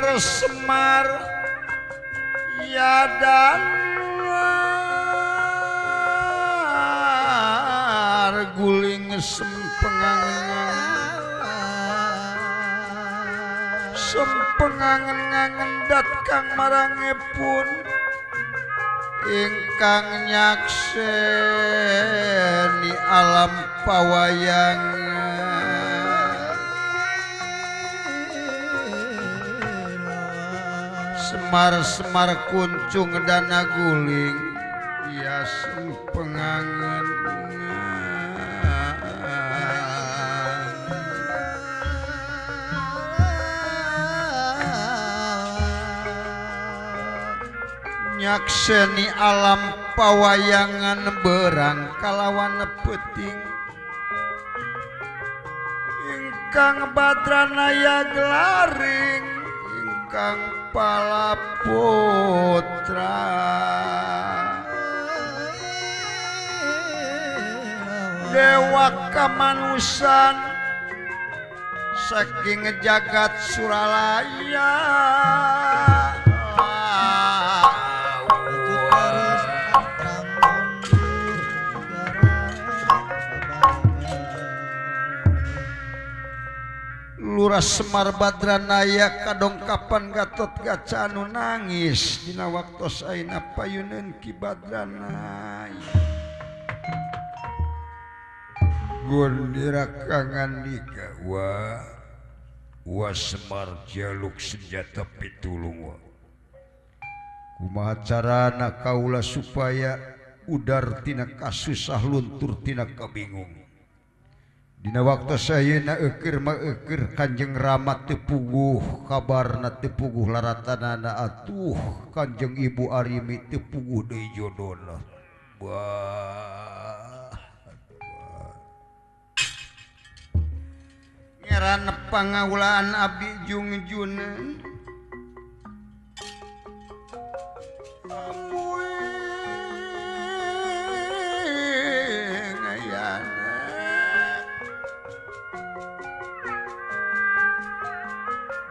Semar ya dan guling sempengangen dat kang marangipun ingkang nyakseni alam pawayang Semar kuncung dana guling ya sempengangen nyakseni alam pawayangan berang kalawan peting ingkang badranaya gelaring ingkang palaputra dewa kamanusan saking jagat Suralaya Lurah Semar Badranaya kadongkapan Gatot Kaca anu nangis dina waktos ayeuna payuneun Ki Badranaya gondira kangandika wa Semar jaluk senjata pitulung wa kumaha carana kaula supaya udar tina kasusah luntur tina kabingung dina waktu sayeuna eukeur mah eukeur Kanjeng Rama teu puguh kabarna teu puguh laratanana atuh Kanjeng Ibu Arimi teu puguh deui jodona ngeran pangaulaan abdi jungjunan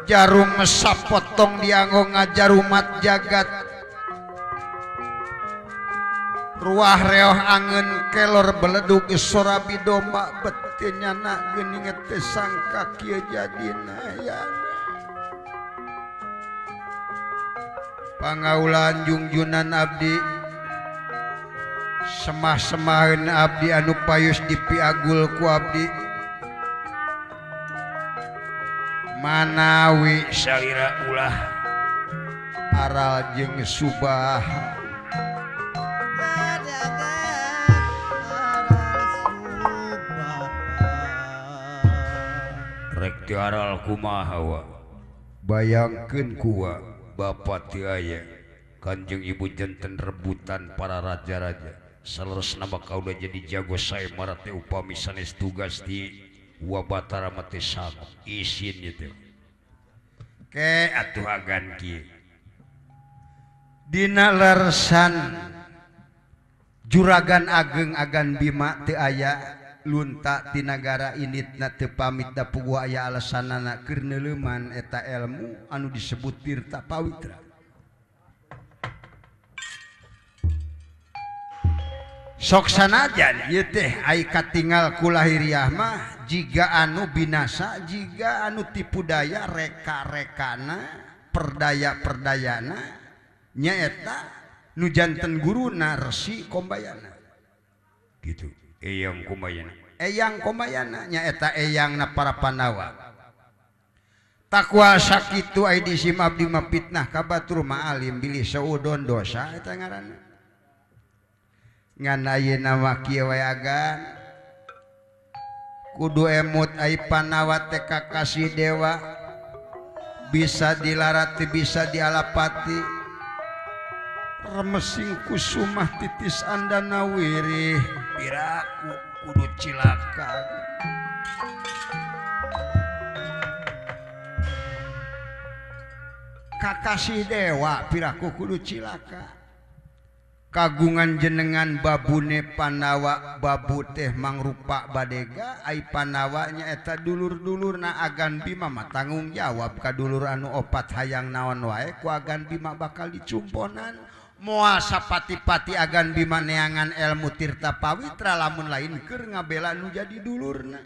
jarum sapotong dianggo ngajarumat jagat ruah reoh angen kelor beledug sorabi domba bete nyana geuning teh sangka kieu jadina ya pangaulaan jungjunan abdi semah-semaheun abdi anu payus dipiagul ku abdi manawi salira ulah aral jeung subah rek teu aral kumaha wa bayangkeun kuwa bapa teu aya Kanjeng Ibu janten rebutan para raja-raja saleresna bakal udah jadi jago sae mara teh upami sanes tugas di Wabatara mati sama isin itu ke atuh agan kieu dina lersan juragan ageng agan Bima teu aya lunta ti nagara inditna teu pamit da puguh aya alasanana keur neuleuman eta ilmu anu disebut Tirta Pawitra sok sanajan ieu teh ai katinggal ku lahiriah mah jiga anu binasa jiga anu tipu daya reka-rekana perdaya-perdayana nyaeta nu janten guruna Resi Kombayana gitu eyang Kombayana nyaeta eyangna para Pandawa tak kuasa kitu ai disim abdi mah fitnah ka batur ma'alim bilih saudon dosa eta ngaranna ngan ayeuna mah kieu wae agan kudu emut ai Panawa teh kakasih dewa bisa dilarati bisa dialapati remesing kusumah titis andana wirih piraku kudu cilaka kakasih dewa piraku kudu cilaka kagungan jenengan babune Pandawa babu teh mangrupa badega ai Pandawanya eta dulur-dulur na Agan Bima mah tanggung jawab ka dulur anu opat hayang naon wae ku Agan Bima bakal dicumponan moal sapati-pati Agan Bima neangan ilmu tirta pawitra lamun lain keur ngabela nu jadi dulurna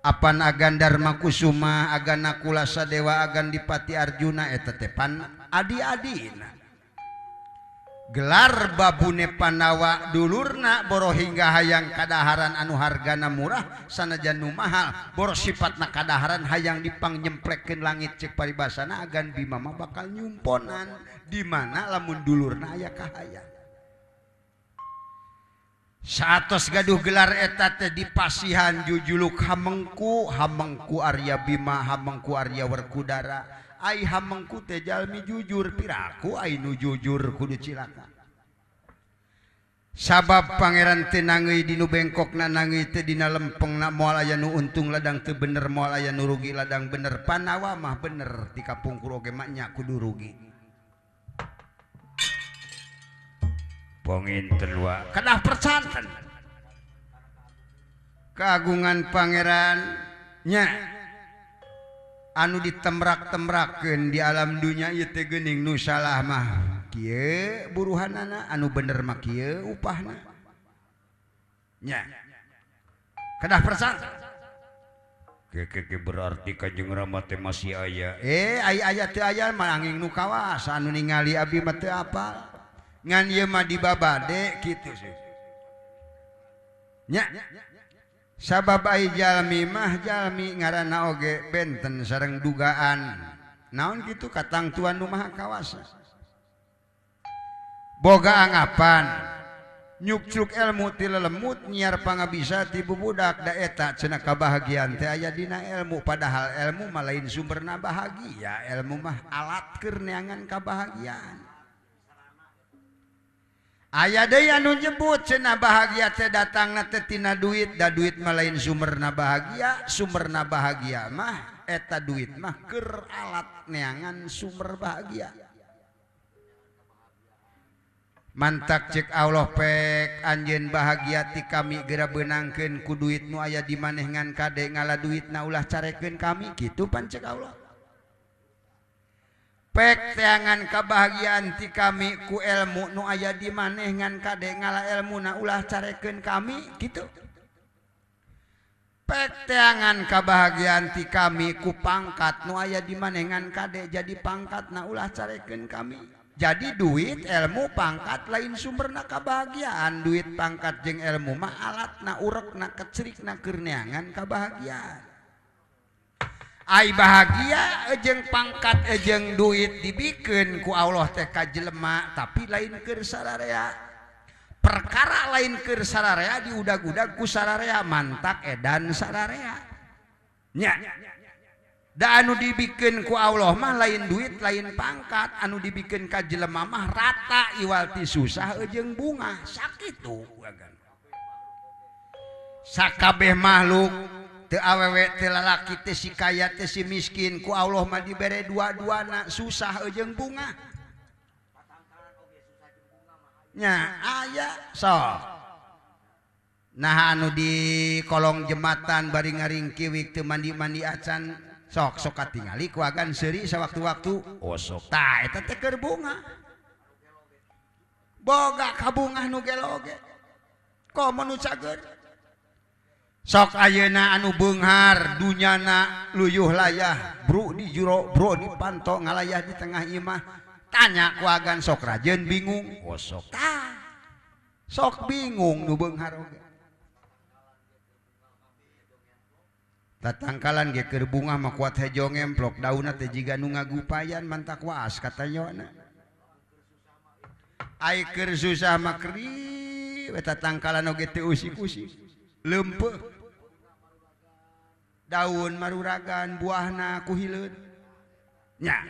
apan Agan Dharma Kusuma Agan Nakula Sadewa Agan Dipati Arjuna eta teh pan adi-adina gelar babune Pandawa dulurna boro hingga hayang kadaharan anu hargana murah sanajan nu mahal boro sifatna kadaharan hayang dipangnyemplekeun langit cek paribasana Agan Bima mah bakal nyumponan di mana lamun dulurna aya kahayang saatos gaduh gelar eta teh dipasihan jujuluk Hamengku Hamengku Arya Bima Hamengku Arya Werkudara ai hamengku teh jalmi jujur piraku ai nu jujur kudu cilaka sabab pangeran teh nangeui dinu bengkokna nangeui teh dina lempengna moal aya nu untung ladang teu bener moal aya nu rugi ladang bener Pandawa mah bener ti kapungkur oge mah nya kudu rugi ponginten wa kadah percanten kagungan pangeran nya anu ditemrak-temrakeun di alam dunia ieu teh geuning nu salah mah kieu buruhanana anu bener mah kieu upahna nya kedah persan ke berarti Kanjeng Rama teh masih aya aya teu aya mah angin nu kawas anu ningali abdi mah teu apal ngan ieu mah dibabade kitu sih nya sabab ai jalmi mah jalmi ngaranna oge benten sareng dugaan naon kitu katang Tuan Nu Maha Kawasa boga anggapan nyukcuk ilmu ti lelemut nyiar pangabisa ti bubudak da eta cenah kabahagiaan teh aya dina ilmu padahal ilmu mah lain sumberna bahagia ilmu mah alat keur neangan kabahagiaan aya deui anu nyebut cenah bahagia teh datangna teh tina duit da duit mah lain sumberna bahagia mah eta duit mah keur alat neangan sumber bahagia mantak cek Allah pek anjeun bahagia ti kami geura beunangkeun ku duit nu aya di manehna kade ngala duitna ulah carekeun kami kitu pan cek Allah pek teangan kebahagiaan ti kami ku ilmu nu aya di maneh ngan kade ngala ilmuna ulah carekeun kami gitu pek teangan kebahagiaan ti kami ku pangkat nu aya di maneh ngan kade jadi pangkatna ulah carekeun kami jadi duit ilmu pangkat lain sumberna kebahagiaan duit pangkat jeung ilmu mah alatna urekna kecrikna keur neangan kebahagiaan ai bahagia ejeng pangkat ejeng duit dibikeun ku Allah teh ka jelema tapi lain keur sararea perkara lain keur sararea diudag-udag ku sararea mantak edan sararea nya da anu dibikeun ku Allah mah lain duit lain pangkat anu dibikeun ka jelema mah rata iwalti susah ejeng bunga sakitu sakabeh makhluk teu awewe teu lalaki teh si kaya teh si miskin ku Allah mah dibere dua-duana susah jeung bunga nya aya sok nah anu di kolong jembatan bari ngaringkiwik teu mandi-mandi acan sok katingali ku agan seuri sawaktu-waktu sok tah eta teh keur bunga boga kabungah nu geloge komo nu cager sok ayeuna anu beunghar dunyana luyuh layah bro di juro bro di panto ngalayah di tengah imah tanya ku agan sok rajeun bingung sok tah sok bingung nu beunghar oge tatangkalan ge keur bunga mah kuat hejong emplok daunna teh jiga nu ngagupayan mantak waas katanyona ai keur susah mah keri we tatangkalan oge teu usik-usik leumpeuh daun maruragan buahna kuhileun nya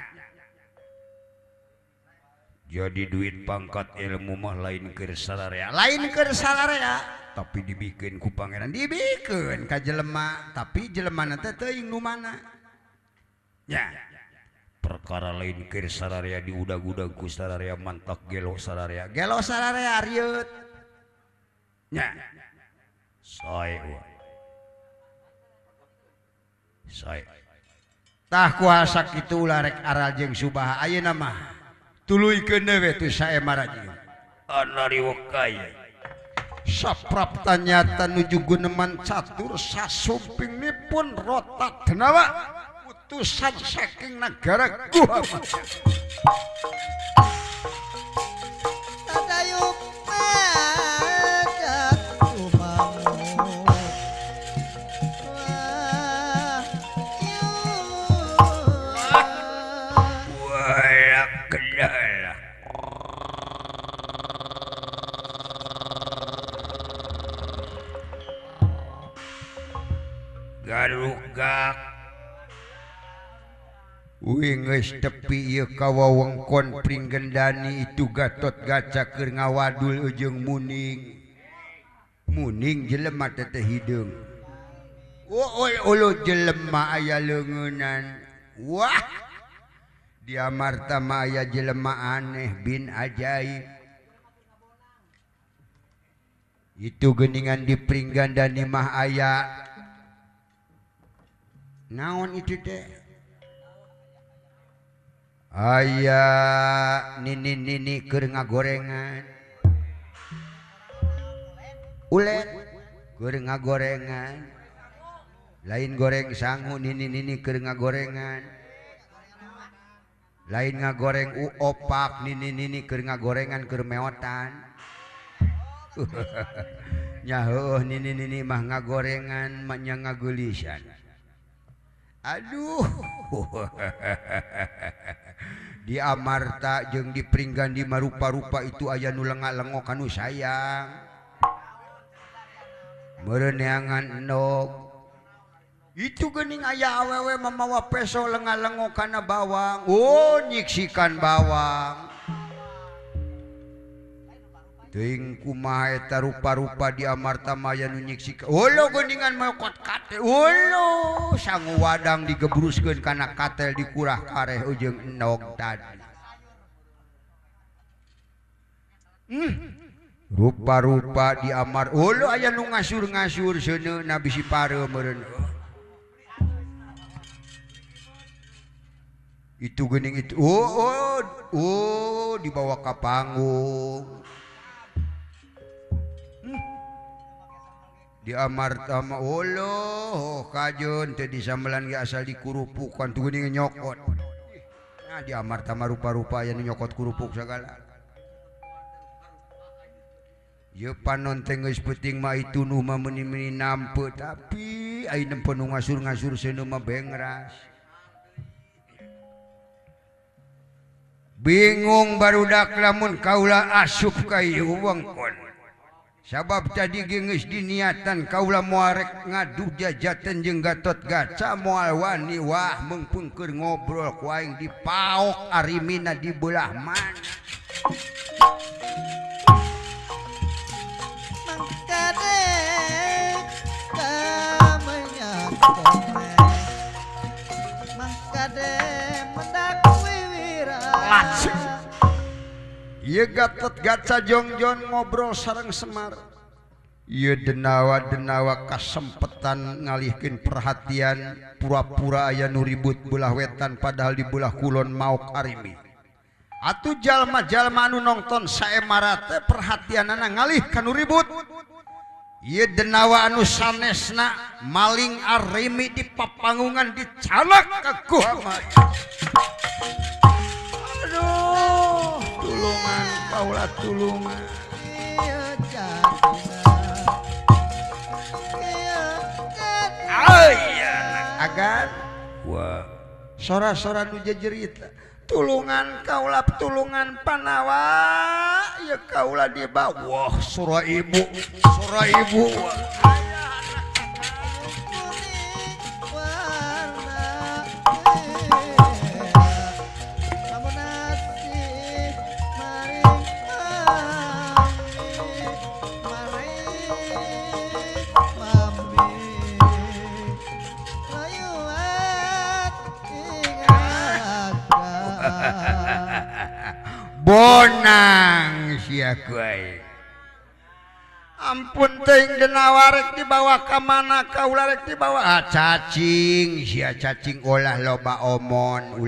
jadi duit pangkat ilmu mah lain keur sararea tapi dibikeun ku pangeran dibikeun ka jelema tapi jelemana teh teuing nu mana nya perkara lain keur sararea diudag-udag ku sararea mantak gelo sararea rieut nya sae tah kuasa kitu ulah rek aral jeung subaha ayeuna mah tuluykeun we tu sae maraji anariwakaya saprapta nyata nuju guneman catur sasumpinipun rotat denawa utusan saking negara Guhama tadayuk pajak umamu wah kenal garugak wingeus tepi ieu kawewengkon pringgendani itu Gatot Kaca keur ngawadul jeung muning jelema teh hideung ulu jelema aya leungeunnan wah di Amarta mah aya jelema aneh bin ajaib itu geuningan di pringgandani mah aya naon itu teh aya nini keur ngagorengan ulen keur ngagorengan lain goreng sangu nini keur ngagorengan lain ngagoreng opak nini keur ngagorengan keur meotan nya heuh nini mah ngagorengan mah nya ngagulisan aduh di Amarta jeung di Pringgandi marupa-rupa itu aya nu lengak-lengok anu sayang meureun neangan endog itu geuning aya awewe mamawa peso lengak-lengok kana bawang nyiksikan bawang teuing kumaha eta rupa-rupa di Amarta maya nu nyiksikeun ulo geuningan meokot kate ulo sangu wadang digebruskeun kana katel dikurah kareh jeung endog tadi rupa-rupa di Amar ulo aya nu ngasur-ngasur seuneuna bisi pareu meureun itu geuning itu dibawa ka panggung di Amarta mah uloh kajeun teh disambelan ge asal dikurupukan tu geuning nyokot nah di Amarta mah rupa-rupa aya nu nyokot kurupuk sagala ye panon teh geus peuting mah itu nu mah meuni-meuni nampeu tapi ai nempo nu ngasur-ngasur seuneu mah bengras bingung barudak lamun kaula asup ka ieu wengkon sabab tadi geus diniatan kaula moal rek ngadu jajaten jeung Gatot Kaca moal wani wah meungpeung keur ngobrol ku aing di paok arimina di belah mana mangkade kamenyakone mangkade mendak wiwira ieu Gatot Kaca jongjon ngobrol sareng Semar ieu denawa-denawa kasempetan ngalihkeun perhatian pura-pura aya nu ribut belah wetan padahal di belah kulon maok arimi atuh jalma-jalma anu nongton saemara teh perhatianana ngalih ka nu ribut ieu denawa anu sanesna maling arimi di papangungan dicalak ka Guhama aduh tulungan kaula tulungan agar wah sora-sora nu jejerita tulungan kaula tulungan panawa ya kaula di bawah sora ibu bonang sia kuai ampun teuing genawarek dibawa ka mana kaula rek dibawa cacing sia cacing ulah loba omon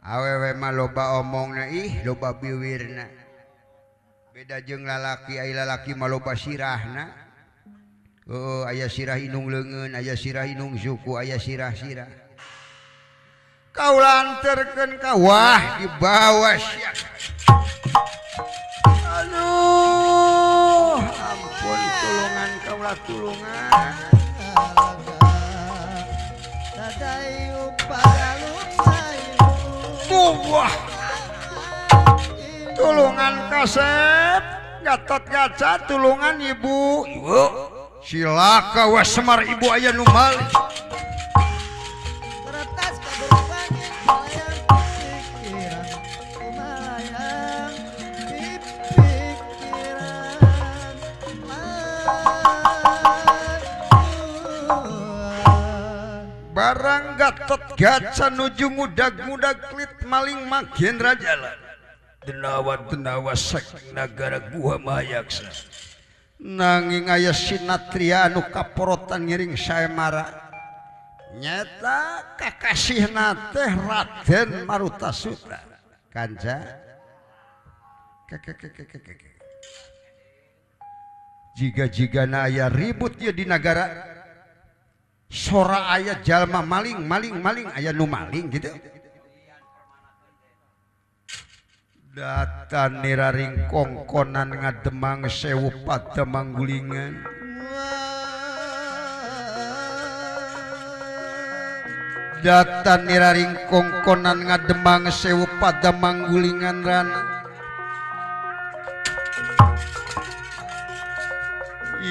awewe mah loba omongna ih loba biwirna beda jeung lalaki aya lalaki mah loba sirahna aya sirah inung leungeun aya sirah inung suku aya sirah-sirah kaula anterkeun ka wah dibawa sia aduh ampun tulungan kaula tulungan wah tulungan kasep Gatot Kaca tulungan ibu silaka wah Semar ibu aya nu malih barang Gatot Kaca nuju ngudag-ngudag klit maling makin rajalan denawa saking nagara Gua Mayaksa nanging aya sinatria anu kaporotan ngiring saemara nyata kakasihna teh Raden Marutasura kanca jiga-jigana aya ribut ya di nagara sora aya jalma maling aya nu maling gitu datan niraring kongkonan ngademang sewu Padamanggulingan datan niraring kongkonan ngademang sewu Padamanggulingan rana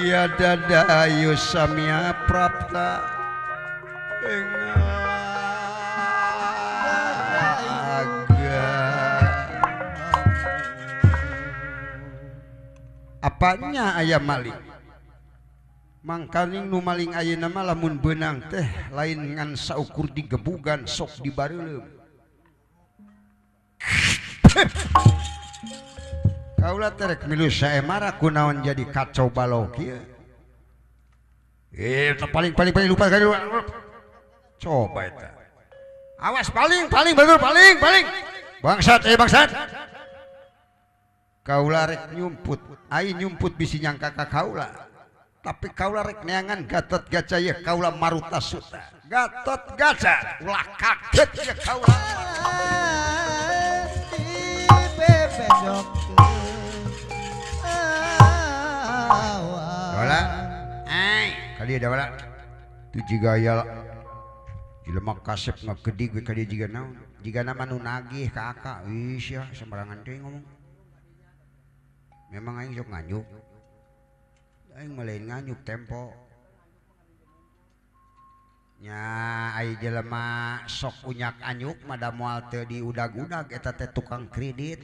ya dadayu samya prapta apanya aya maling mangkaning nu maling ayeuna mah lamun beunang teh lain ngan saukur digebugan sok dibareuleum kaula terek milu saemara kunaon jadi kacau balau kieu paling lupa kali coba eta awas paling bener paling bangsat bangsat kaula rek nyumput ai nyumput bisi nyangka ka kaula tapi kaula rek neangan Gatot Kaca ya kaula Marutasura Gatot Kaca ulah kaget ya kaula wala ai kali ada wala tu jiga aya jelema kasep ngagedi ge kali jiga naon jiga nama nu nagih ka aka ih sia sembarangan deui ngomong memang aing sok nganyuk aing melain nganyuk tempo nya ai jelema sok unyak anyuk mada moal teu diudag-udag eta teh tukang kredit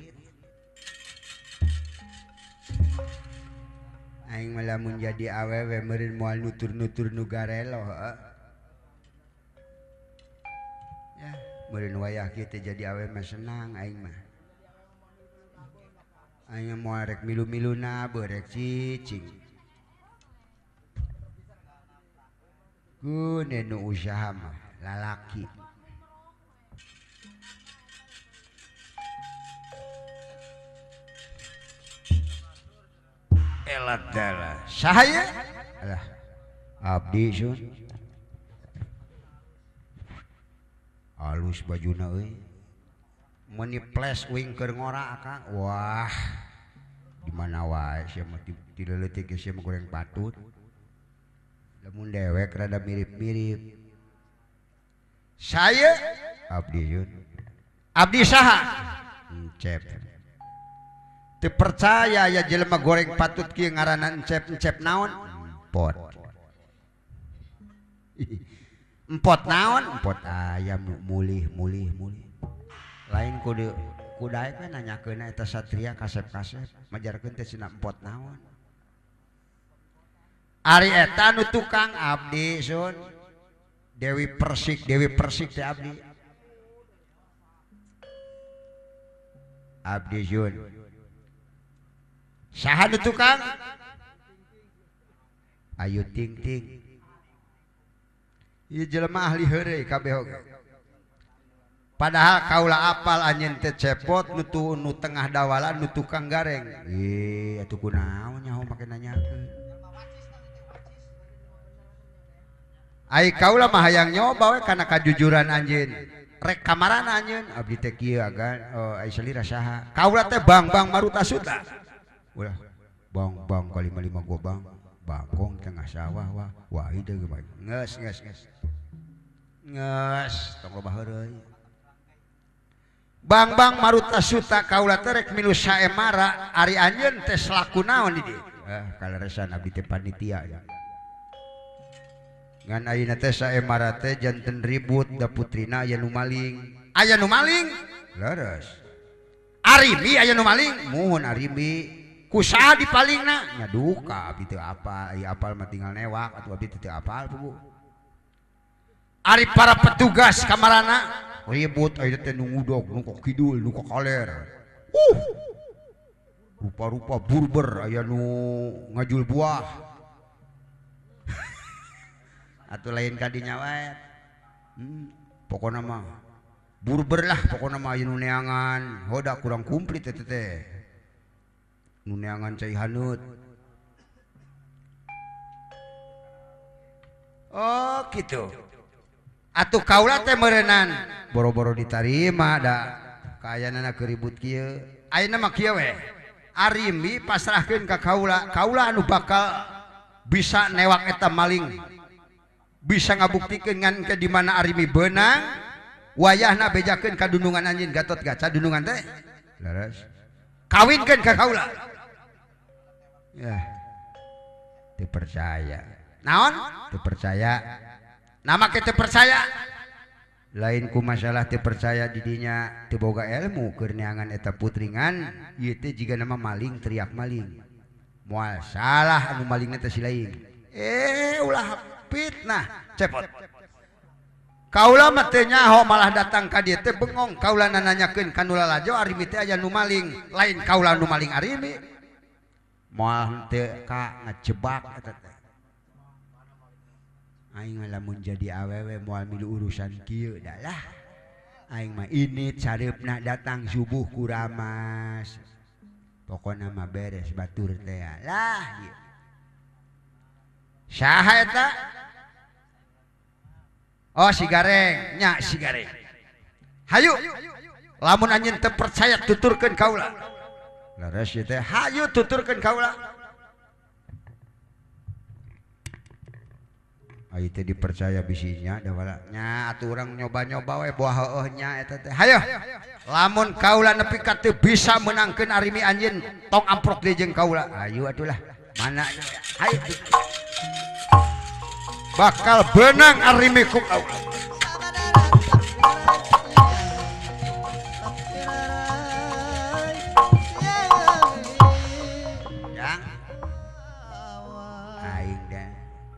aing mah lamun jadi awewe meureun moal nutur-nutur nu garelo ya meureun wayah kieu teh jadi awewe mah senang aing mah aing moal rek milu-miluna beurek cicing gune nu usaha mah lalaki elat dala sahaya alah abdi sun halus bajuna euy mun ples uing keur ngora akang wah di mana wae sia mah ti leuleut ge sia mah goreng patut lamun dewek rada mirip-mirip saya abdi sun abdi saha encep teu percaya ya jelema goreng patut kieu ngaranna encep naon empot empot naon empot ayam mulih lain kudu kudaek we nanyakeun eta satria kasep-kasep majarkeun teh cenah empot naon ari eta nu tukang abdi sun Dewi Persik teh abdi Jun saha nu tukang Ayu Ting Ting ieu jelema ahli heureuy kabeh oge padahal kaula apal anjeun teh cepot nu tengah dawalan nu tukang gareng atuh kunaon nyaho make nanyakeun ai kaula mah hayang nyoba we kana kajujuran anjeun rek kamarana anjeun abdi teh kieu agan ai salira saha kaula teh bang marutasuta ulah bang kali 5 gua bang bangkong tengah sawah wah ide ge bae geus tong loba heureuy bang marutasuta kaula teh rek milu saemara ari anjeun teh selaku naon di dieu kaleresan abdi teh panitia ya ngan ayeuna teh saemara teh janten ribut da putrina aya nu maling leres Arimi aya nu maling muhun Arimi kusaha dipalingna nya duka abdi teu apal aya apal mah tinggal newak atuh abdi teu apal pugu ari para petugas kamarana ribut aya teh nu ngudog nu ka kidul nu ka kaler rupa-rupa burber aya nu ngajul buah atuh lain kadinya wae pokona mah burber lah pokona mah aya nu neangan hoda kurang kumplit teh nu neangan cai haneut oh gitu atuh kaula teh meureunnan boro-boro ditarima da kaayana keribut kieu ayeuna mah kieu we Arimi pasrahkeun ka kaula anu bakal bisa newak eta maling bisa ngabuktikeun ngan ke di mana Arimi beunang wayahna bejakeun ka dundungan anjeun Gatot Kaca dundungan teh leres kawinkeun ka kaula ya teu percaya naon teu percaya nama teu percaya lain ku masalah teu percaya didinya teu boga ilmu keur neangan eta putringan ieu teh jiga nama maling teriak maling moal salah anu malingna teh si lain ulah fitnah cepot kaula mah teu nyaho malah datang ka dieu teh bengong kaula nanyakeun ka nu lalajo Arimi teh aya nu maling lain kaula nu maling Arimi moal teu ka ngajebak eta teh aing lamun jadi awewe moal milu urusan kieu da lah aing mah ini careupna datang subuh ku ramas pokona mah beres batur teh lah saha eta oh si Gareng nya si Gareng hayu lamun anjeun teu percaya tuturkeun kaula leres teh hayu tuturkeun kaula ayeuna teh dipercaya bisinya da wala nya atuh urang nyoba-nyoba we boah heueuh nya eta teh hayo lamun kaula nepi ka teu bisa menangkeun Arimi anjeun tong amprok deui jeung kaula ayo atuh lah mana hayu bakal benang Arimi ku kaula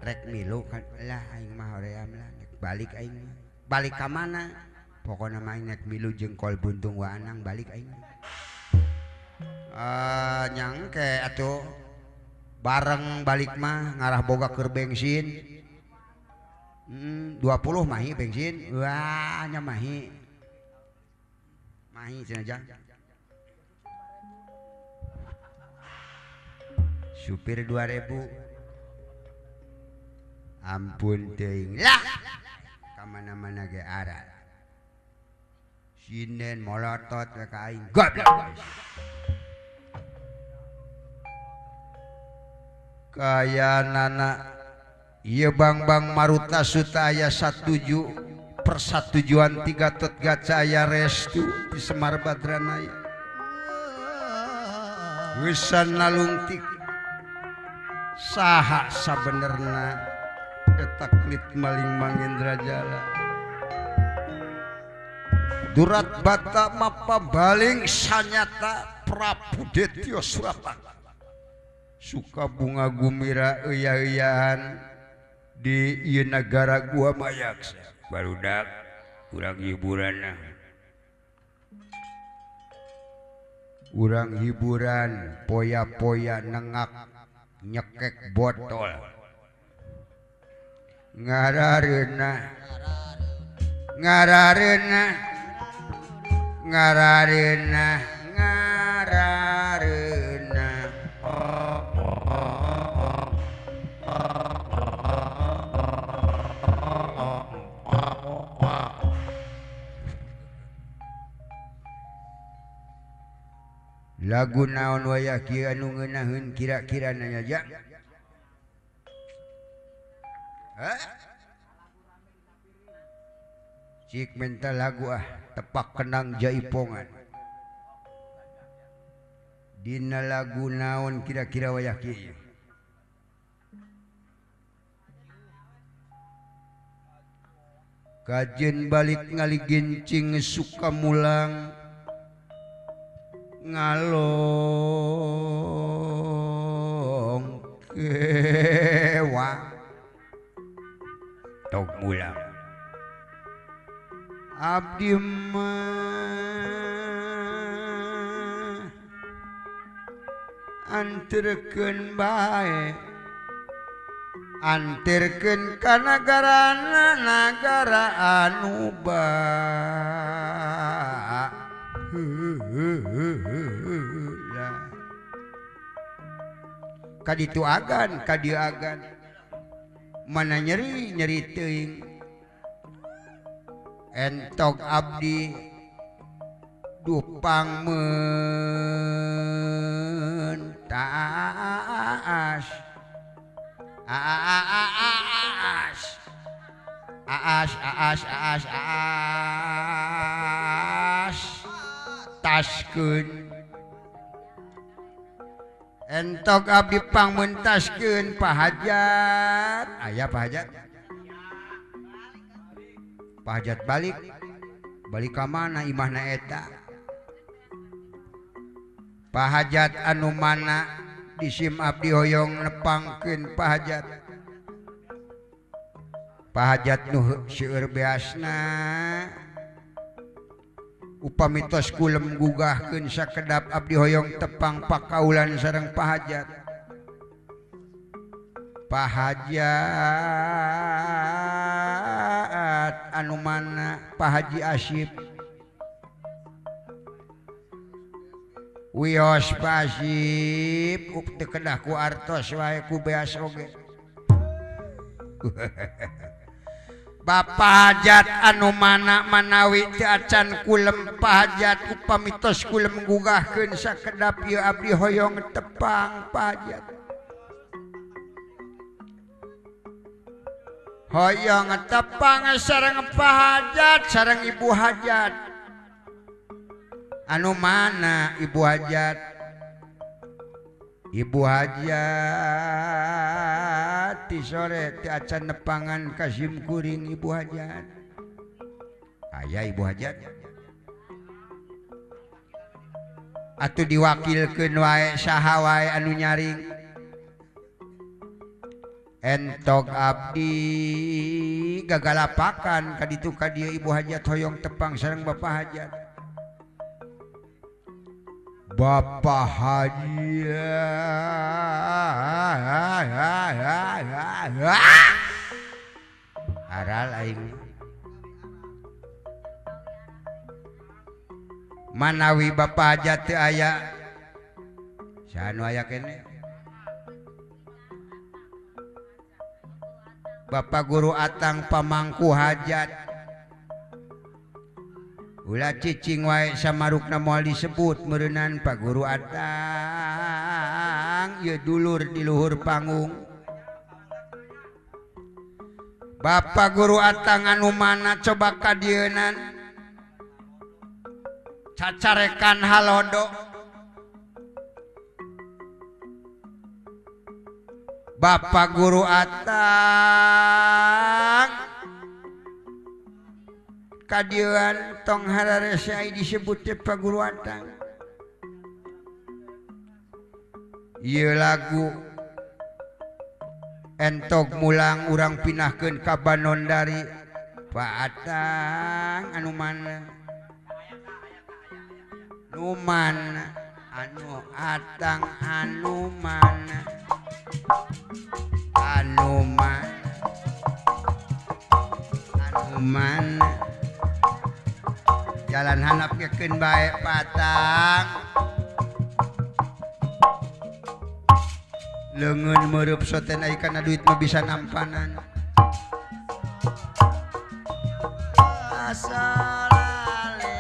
rek milu kan lah aing mah hoream lah balik aing balik ka mana pokona mah aing nek milu jeung kol buntung waanang balik aing nyangke atuh bareng balik mah ngarah boga keur bensin 20 mahi bensin wah nya mahi cenah jang supir 2000 ampun teuing lah kamana-mana ge arat sinden molotot we ka aing goblok kayanana ieu bang marutasuta aya satuju persetujuan ti Gatot Kaca aya restu di Semar Badranaya wisan nalungtik saha sabenerna eta klit maling Mangendra Jala durat bata mapa baling sanyata Prabu Detyo Surapala suka bunga gumira euya-euyahan di ieu negara gua mayaksa barudak urang hiburan urang hiburan poya-poya nengak nyekek botol ngarareuna ngarareuna ngarareuna ngarareuna lagu naon waya kieu anu ngeunaheun kira-kira nanya ja cik mental lagu tepak kenang jaipongan dina lagu naon kira-kira waya kieu kajen balik ngaligincing suka mulang ngalong kewa tok mulang abdi mah anterkeun bae anterkeun ka nagarana nagara anu bae kaditu agan kadieu agan mana nyeri teuing entok abdi dupang mentas taskeun entok abdi pangmentaskeun pahajat aya pahajat balik ka mana imahna eta pahajat anu mana disim abdi hoyong nepangkeun pahajat nu seueur beasna upami tos kulem gugahkeun sakedap abdi hoyong tepang pakaulan sareng pahajat anu mana Pak Haji Asyip wios Pak Asyip teu kedah ku artos wae ku beas oge Bapak hajat anu mana manawi teu acan kulem pahajat upami tos kulem gugahkeun sakedap ieu abdi hoyong tepang pahajat hoyong tepang sareng pahajat sareng ibu hajat anu mana ibu hajat ti sore ti acan nepangan kasim kuring ibu hajat aya ibu hajat atuh diwakilkeun wae saha wae anu nyaring entok abdi gagalapakan kaditu ka dieu ibu hajat hoyong tepang sareng bapak hajat bapak hajat aral aing manawi bapak hajat teu aya sanu aya kene Bapak Guru Atang pamangku hajat ulah cicing wae samarukna moal disebut meureunnan Pak Guru Atang ieu dulur di luhur panggung Bapak Guru Atang anu mana coba kadienan cacarekan halodo Bapak Guru Atang kadieuan tong hararesa disebut Pak Guru Atang ieu lagu entok mulang urang pinahkeun ka Banondari Pak Atang anu mana nu mana anu Atang anu mana anu mana anu mana jalan handap keun bae Patang leungeun meureub soten aya kana duit mah bisa nampanan asalale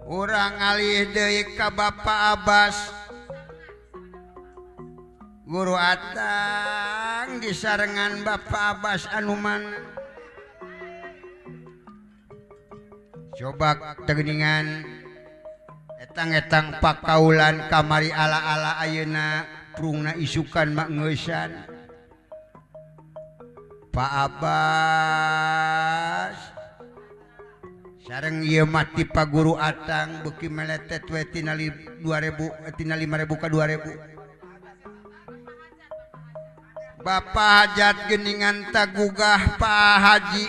urang alih deui ka Bapak Abbas Guru Atang disarengan Bapak Abbas anu mana coba tegeningan etang-etang pakaulan kamari ala-ala ayeuna prungna isukan mak ngeusan Pak Abbas sareng ieu mati Pak Guru Atang beuki meletet we tina 2000 tina 5000 ka 2000 Bapak hajat geuningan tagugah Pak Haji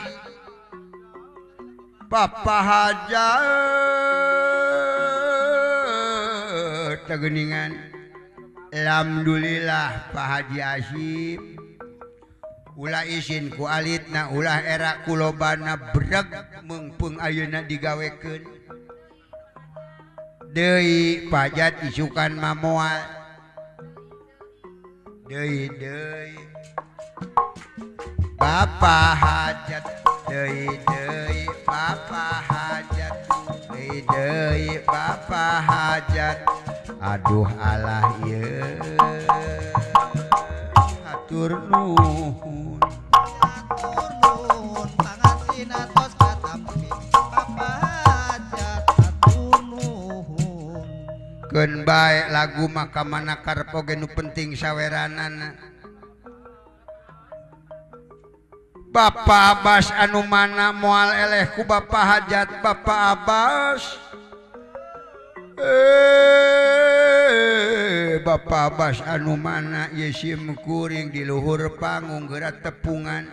Bapak hajat tageuningan alhamdulillah Pak Haji Asyim ulah izin ku alitna ulah era kulobana breg meungpeung ayeuna digawekeun deui pajat isukan mamoal deui Bapak hajat deui Bapak hajat deui Bapak hajat aduh alah ieu atur nuhun pangasina tos katampi Bapak hajat atur nuhun keun bae lagu maka mana karpo ge nu penting saweranana Bapak Abbas anu mana moal eleh ku Bapak hajat Bapak Abbas Bapak Abbas anu mana yesim kuring di luhur panggung geura tepungan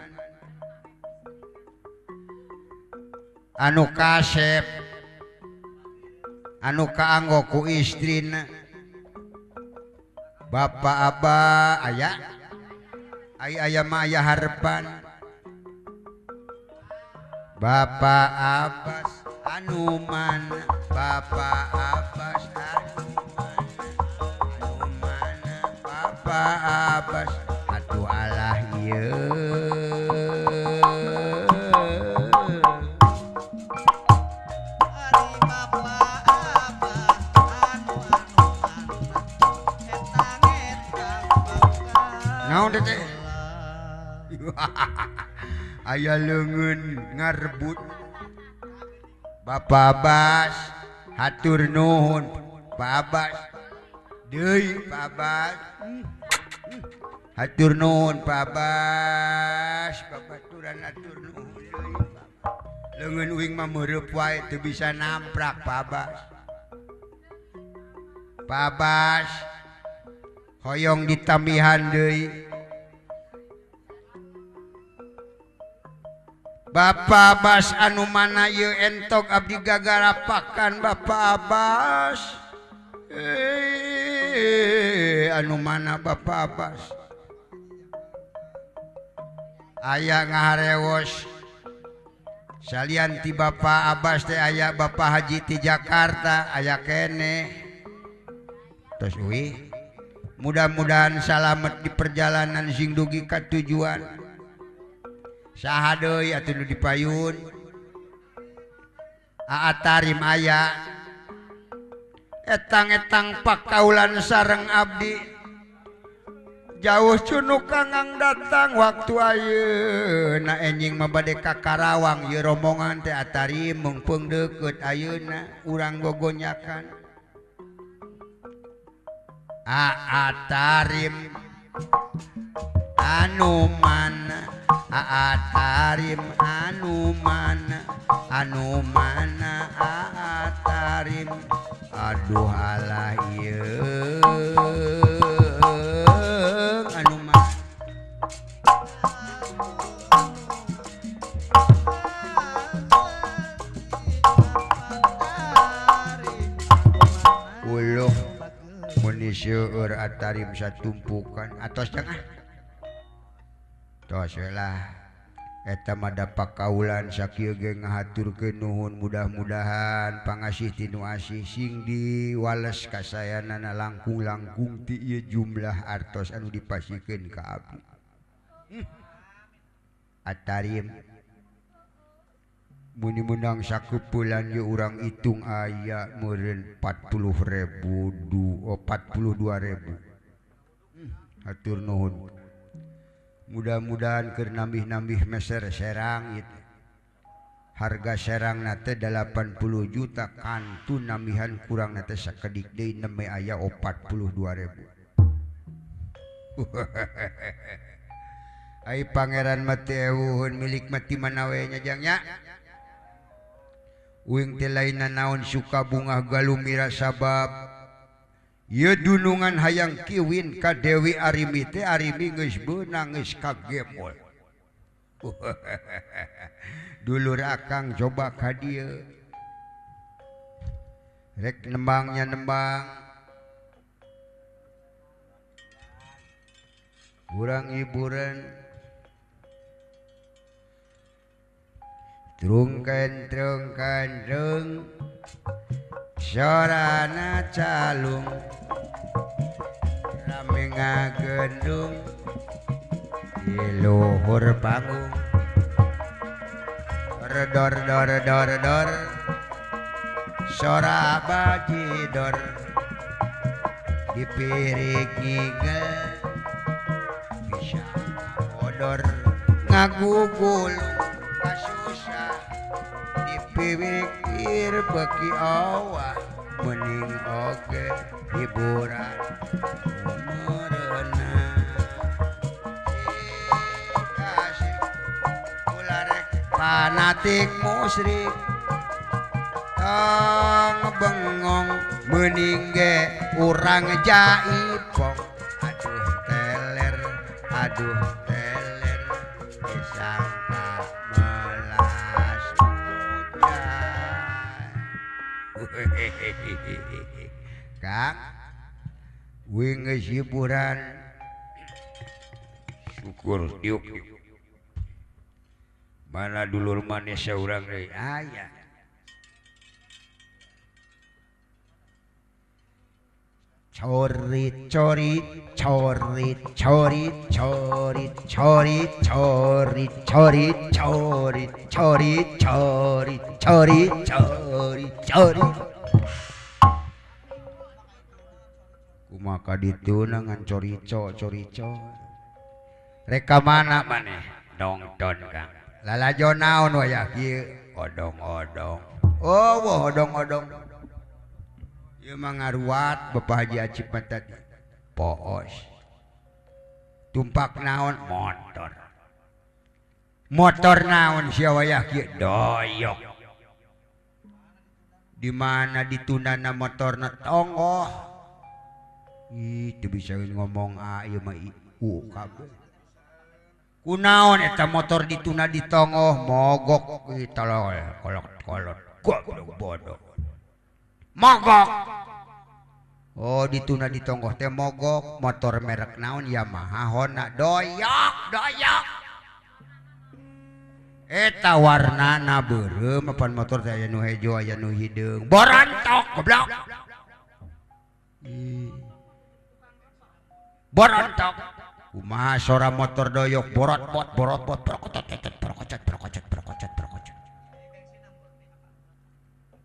anu kasep anu kaanggo ku istrina Bapak Abah aya mah aya harepan Bapak Abbas anu mana Bapak Abbas anu mana Bapak Abbas atuh alah ieu ari Bapak Abbas anu etang-etang naon teh aya leungeun ngarebut Bapak Abbas hatur nuhun Pak Abbas deui Pak Abbas hatur nuhun Pak Abbas babaturan hatur nuhun deui leungeun uing mah meureub wae teu bisa namprak Pak Abbas Pak Abbas hoyong ditambihan deui Bapak Abbas anu mana ieu entok abdi gagarapakan Bapak Abbas anu mana Bapak Abbas aya ngaharewos salian ti Bapak Abbas teh aya Bapak Haji ti Jakarta aya kene tos uih mudah-mudahan salamet di perjalanan sing dugi ka tujuan saha deui atuh nu dipayun Aatarim aya etang-etang pakaulan sareng abdi jauh cunuk kangang datang waktu ayeuna enjing mah bade ka Karawang ieu rombongan teh Atarim meungpeung deukeut ayeuna urang gogonyakan Aatarim anu mana Aatarim anu mana Aatarim aduh alah ieu uluh muni seueur atarim satumpukan atos jangan tos lah eta mada pakaulan sakieu ge ngahaturkeun nuhun mudah-mudahan pangasih tinu asih sing diwales kasayanana langkung-langkung ti ieu jumlah artos anu dipasikeun ka abdi atarim muni menang sakupulan ye urang hitung aya meureun 40.000 42.000 hatur nuhun mudah-mudahan keur nambih-nambih meser serang itu harga serang nate 80 juta kantu nambihan kurang nate sakedik deui neme aya 42.000 ai pangeran mati eueuheun milik mati manawe nya jangnya uing teh lainna naon suka bunga galumira sabab ieu dunungan hayang kiwin ka Dewi Arimi teh Arimi geus beunang geus kagemol dulur akang coba ka dieu rek nembangnya nembang urang hiburan trungken trung sorana calung rame ngagendung di luhur panggung dor sora bajidor dipirik ngigel bisa odor ngagugul kasusah dipikir beki awah mending oge hiburan umarena kasih ularek fanatik musyrik tong bengong mending ge urang jaipong aduh teler disangka melas hujan Kang wing geus hiburan syukur yuk mana dulur manis saurang deui aya corit corit corit corit corit corit corit corit corit corit corit corit corit corit kumaka ditu nangan corico corico reka mana maneh nongton Kang lalajo naon wayah kieu odong-odong oh wah odong-odong ieu mah ngaruat Bapak Haji Acip tadi poos tumpak naon motor naon sia wayah kieu doyok di mana ditundana motorna tonggoh itu bisa ngomong ieu mah kabeh kunaon eta motor dituna ditongoh mogok tolol kolot goblok bodoh mogok oh dituna ditonggoh teh mogok motor merek naon Yamaha Honda doyok eta warnana beureum apan motor teh aya nu hejo aya nu hideung borontok goblok borontok kumaha sora motor doyok borot-bot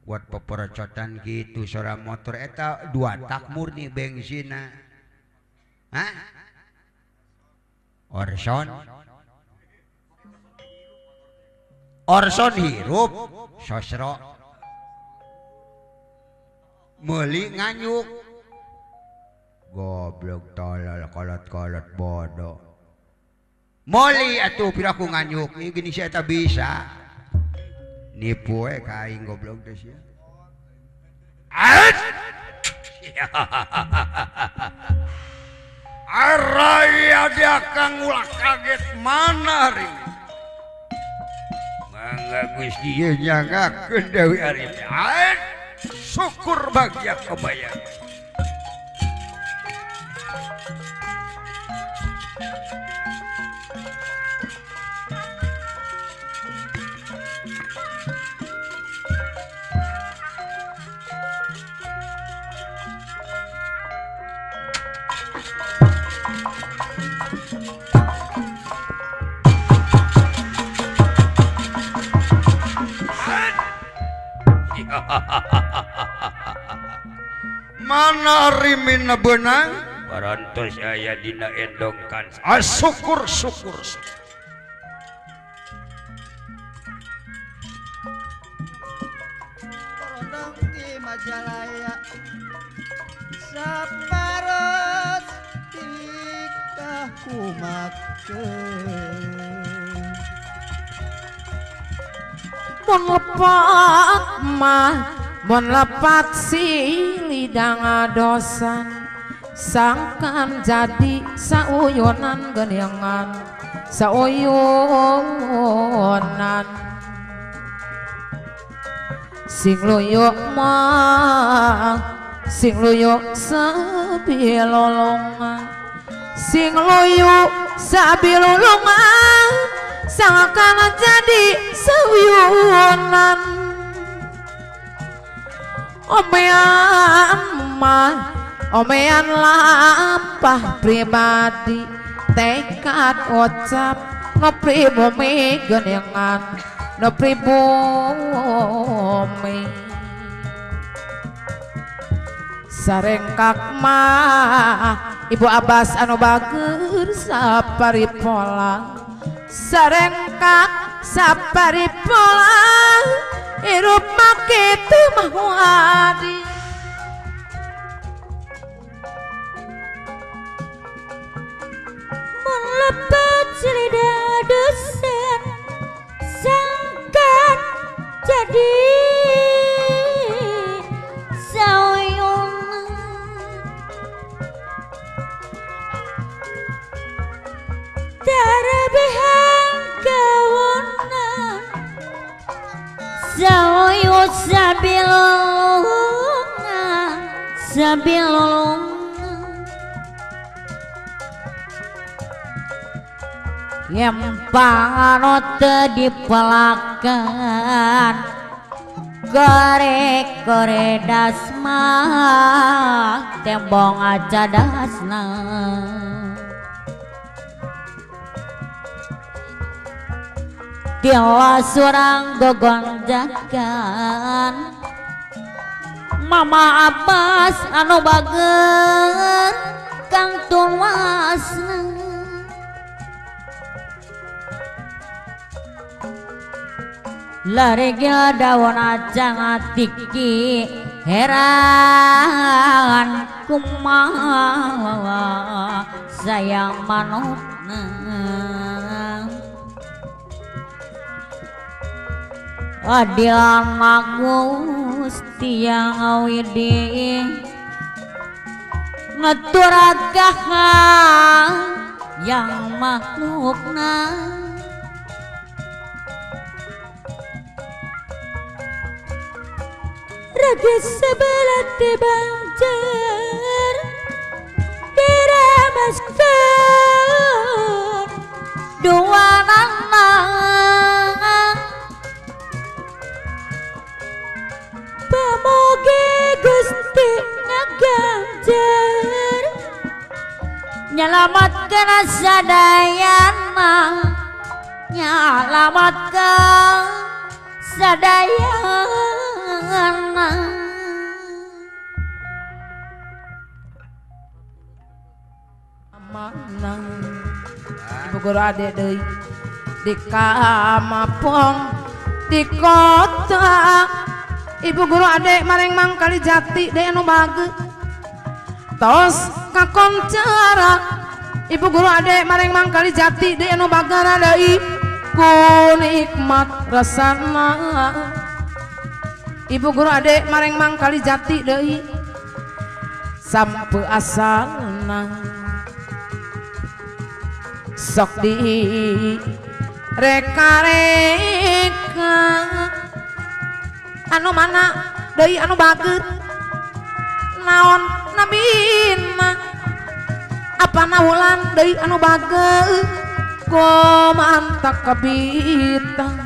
buat peperocotan gitu sora motor eta 2 tak murni bensina hah Orson hirup sosro meuli nganyuk goblok tolol kolot-kolot bodoh moli atuh piraku nganyuk ini gini saya tak bisa nipu ka aing goblok teh sia Araya dia kang ulah kaget mana Rimi. Mangga Gusti ieu nyanggakeun Dewi Arimi. Syukur bahagia kebayang. Mana Rimina benang parantos aya dina endongkan. Syukur. Korondong di Majalaya saparos tika kumakeun. Mun lepak mah mun lepat silidang adosan sangkan jadi sauyunan genyangan sauyunan sing luyuk mah sing luyuk sabilolongan sing luyuk sabilolongan sangkan jadi sauyunan omean mah omean lampah pribadi tekad ucap no pribumi genyangan no pribumi sarengkak mah Ibu Abbas anu bager saparipola sarengkak saparipola hirup makitu mah wadi melepat lidah dosen sangkan jadi sauyunan tarabihan kawanan sauyu sabilolongan yang panote dipelakan gore dasma tembong aja dasna Tiwa surang gogonjakan Mama Abbas anu bager kang tuasna Larega daun acang atiki heran kumaha sayang manutna adilan magus tiang widi ngeturagah yang makhlukna Ragi sebelah dibanjir diramaskan dua nang pamoge Gusti ngaganjar nyelamatkan sadayana nyelamatkan sadayana manang Ibu guru adek deui di Kamapong di kota Ibu guru adek mareng mangkali jati dek anu bage tos kakoncara Ibu guru adek mareng mangkali jati dek anu bagara deui ku nikmat rasana Ibu guru adek mareng mangkali jati deui sampe asalna sok di reka-reka anu mana deui anu bageut naon nabin mah apana wulan deui anu bageut komantak kabitang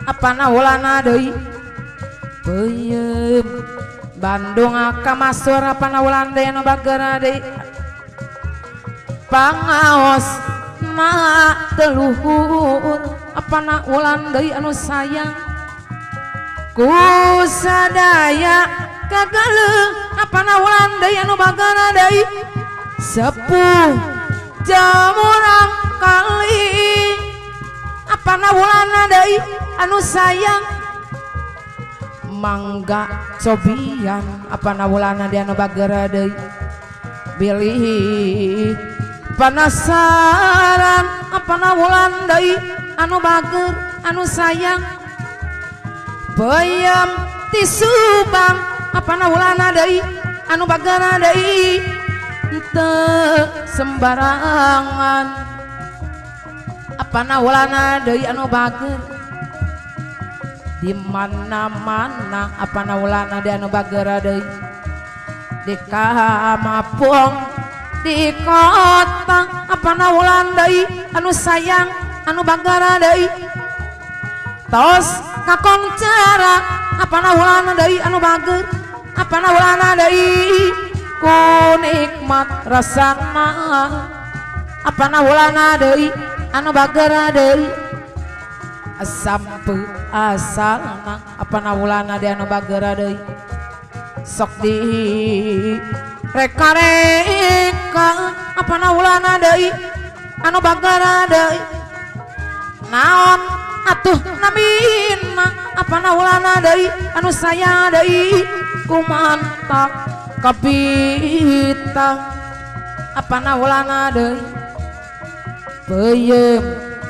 apana wulana deui peuyeum Bandung ka masur apana wulan deui anu bageura deui pangaos na teluhur apana ulan deui anu sayang ku sadaya kagaleung apana ulan deui anu bagana deui sepuh jamurang kali apana ulana deui anu sayang mangga cobian apana ulana deui anu bagara deui bilih penasaran apana wulan deui anu bager anu sayang peuyeum ti Subang apana wulana deui anu bagana deui teu sembarangan apana wulana deui anu bager di mana-mana apana wulana deui anu bagera deui di Kamapong di kota apana wulan deui anu sayang anu bagara deui tos kakoncara apana wulan deui anu bager apana wulan deui ku nikmat rasana apana wulan deui anu bagara deui sampe asalna apana wulan deui anu bagara deui sok di reka-reka apana wulana deui anu bagara deui naon atuh nabina apana wulana deui anu sayang deui kumantak kabitang apana wulana deui peuyeum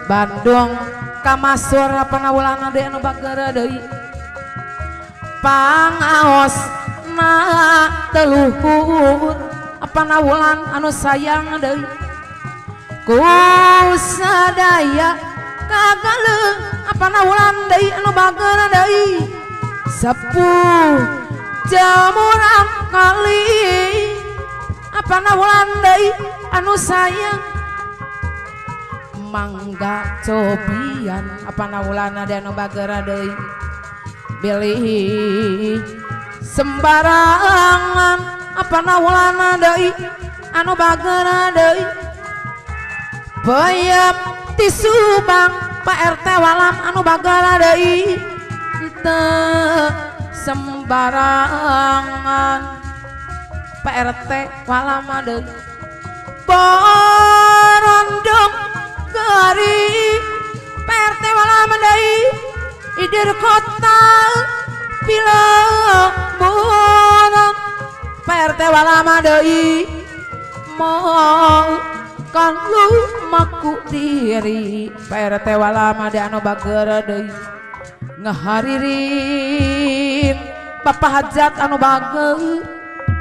Bandung ka masur apana wulana deui anu bagara deui pangaos na teluhur apana wulan anu sayang deui ku sadaya kagaleung apana wulan deui anu bagara deui sepuh jamurang kali apana wulan deui anu sayang mangga cobian apana wulana deui anu bagara deui bilih sembarangan apana wulana deui anu bagara deui peuyeum ti Subang Pak RT walam anu bagara deui teu sembarangan Pak RT walam deui borondong gari Pak RT walam deui idir kota bila borong PRT walama deui mau kanglu maku diri PRT walama deui anu bageur deui ngaharirin Bapak hajat anu bageur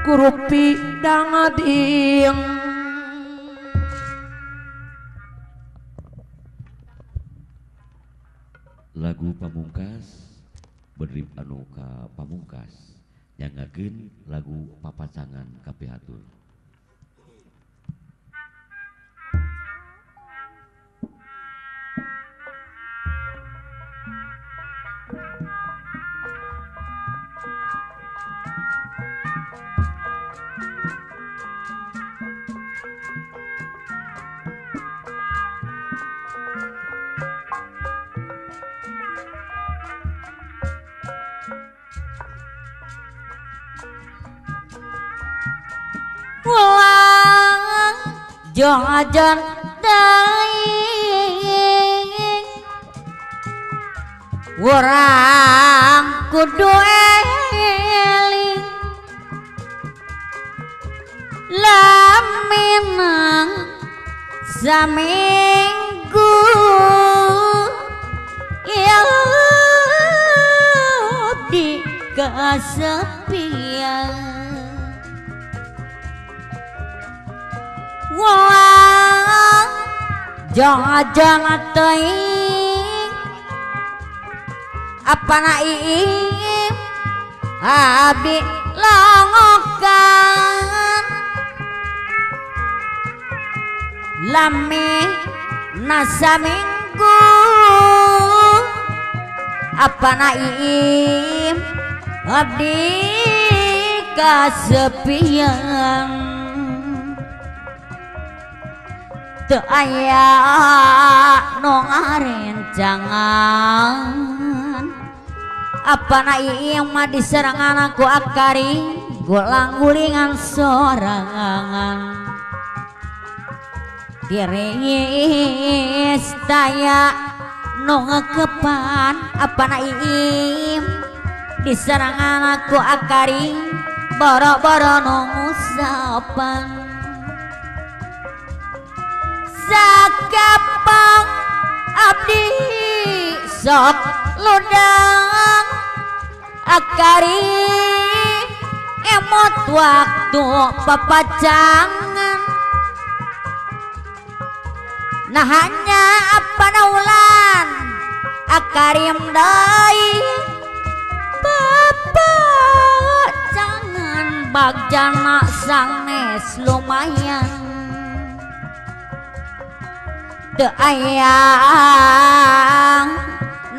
kurupi dangading lagu pamungkas berdrip anu ka pamungkas nyangakeun lagu papacangan ka pihatur. Pulang jajan deui urang kudu eling laminang saminggu ya di kasepian wong jangan teuing apana iim abdi longokan lami nasa minggu apana iim abdi kasepian teu aya nu ngarencangan apana ieu mah diserangan ku akari gulang-gulingan sorangan tiris daya nu ngeukepan apana ieu diserangan ku akari boro-boro nu ngusapan sakapang abdi sok ludang akari emot waktu papacangan nah hanya apa naulan akarim dai papacangan bagjana sanes lumayan teu aya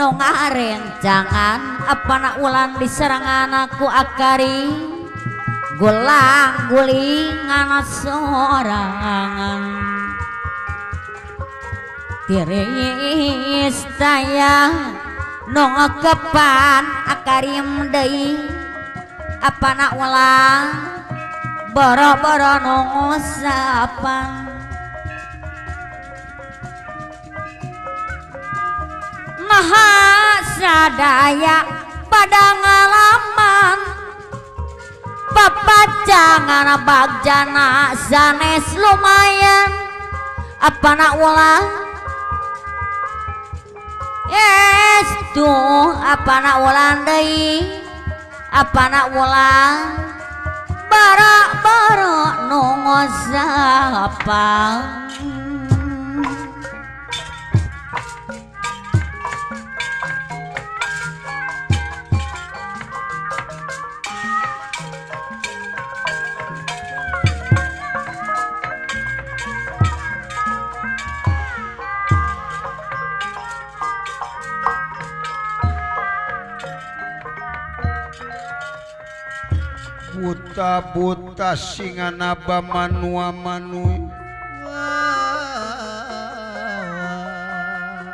nu ngarencangan apana ulan diserangan aku akari gulang-gulingan sorangan tiris daya nu ngeukepan akarim deui apana ulan boro-boro nu ngusapan maha sadaya pada ngalaman papacangan bagjana sanes lumayan apana ulah estu apana ulah deui apana ulah bara-bara nu ngosapan buta-buta singanaba manua manui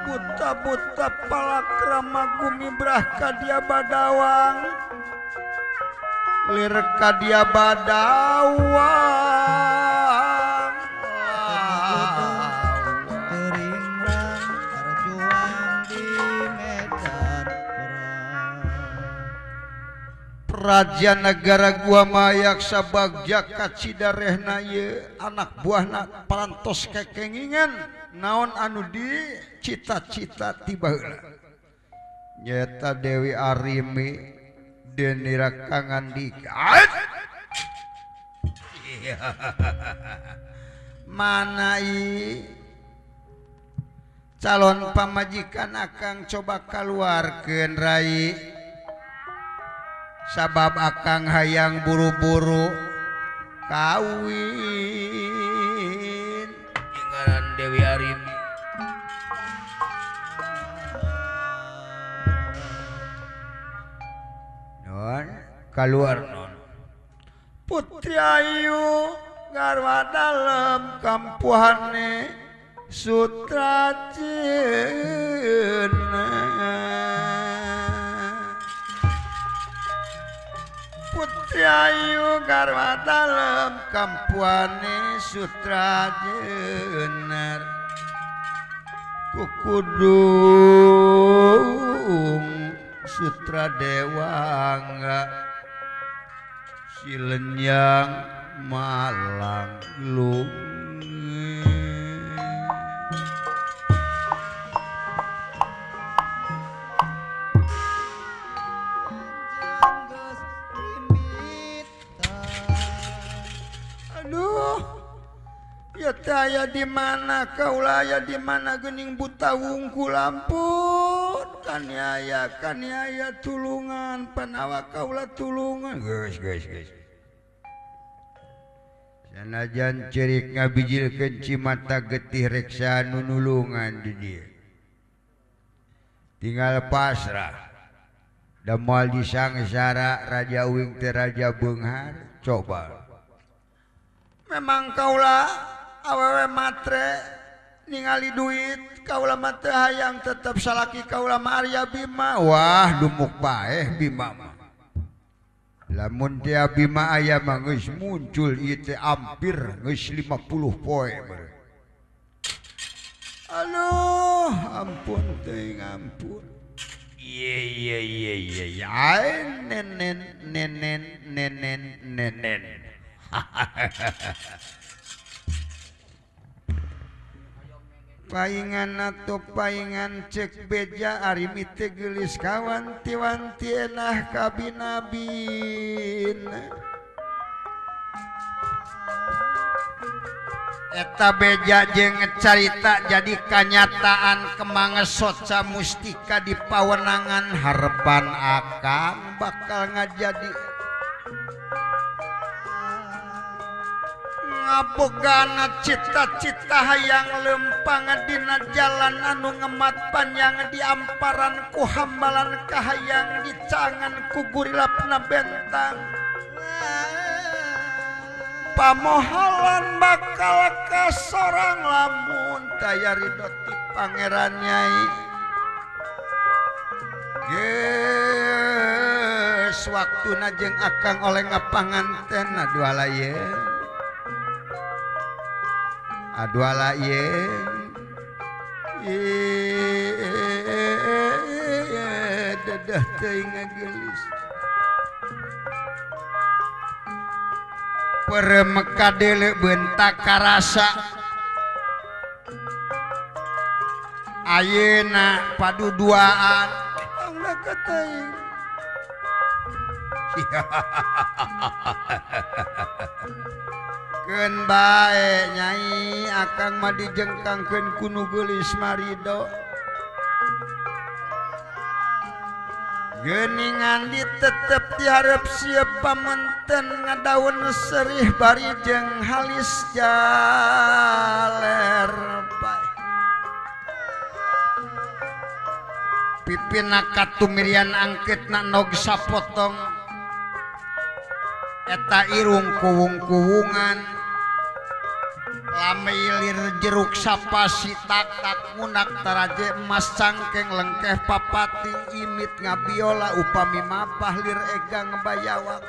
buta-buta palakrama gumibrah kadia badawang lir kadia badawang Teringrang berjuang di medan perang Raja negara gua mayak sabagja kacidarehna ye anak buahna parantos kekengingan naon anu di cita-cita tiba heula nyata Dewi Arimi Deni Rakangan dikat mana calon pamajikan akang coba keluarkeun rai sabab akang hayang buru-buru kawin inggaran Dewi Arimi non keluar non Putri Ayu garwa dalam kampuhane Sutrajana Putri Ayu garwa dalam kampuane Sutrajana kukudung Sutradewangga silenyang malang lungi aya di mana kaula aya di mana geuning buta wungkul ampun kan aya tulungan panawa kaula tulungan geus sanajan cerik ngabijilkeun cimata getih reksa nu nulungan di dieu tinggal pasrah da moal disangsara raja uing teh raja beunghar coba memang kaula awewe matre ningali duit kaula mah teu hayang tetep salaki kaula mah Arya Bima wah dumuk bae Bima mah lamun teh Bima aya mah geus muncul ieu teh hampir geus 50 poe aduh ampun teuing ampun iya nenen paingan atau paingan cek beja ari mite gelis kawanti-wanti enah kabinabin eta beja jeung carita jadi kanyataan kemanges soca mustika di pawenangan harapan akang bakal ngajadi ngabogana cita-cita hayang lempang dina jalan anu ngemat panjang di amparan ku hambalan kahayang dicangan ku gurilapna bentang pamohalan bakal kasorang lamun taya ridho ti pangeran Nyai geus waktuna jeung akang oleh ngapanganten adu alayeun aduala ye dadah teuing ngagelis peremeka deuleu bentak karasa ayeuna paduduaan angna ka teuing keun bae Nyai akang mah dijengkangkeun ku nu geulis marido geuningan ditetep dihareup siep pamunten ngadaun serih bari jeung halis jaler bae pipina katumirian angkeutna nog sapotong eta irung kuwung-kuwungan lameilir jeruk sapasi tak munak taraje emas cangkeng lengkeh papating imit ngabiola upami mapah lir ega ngebayawak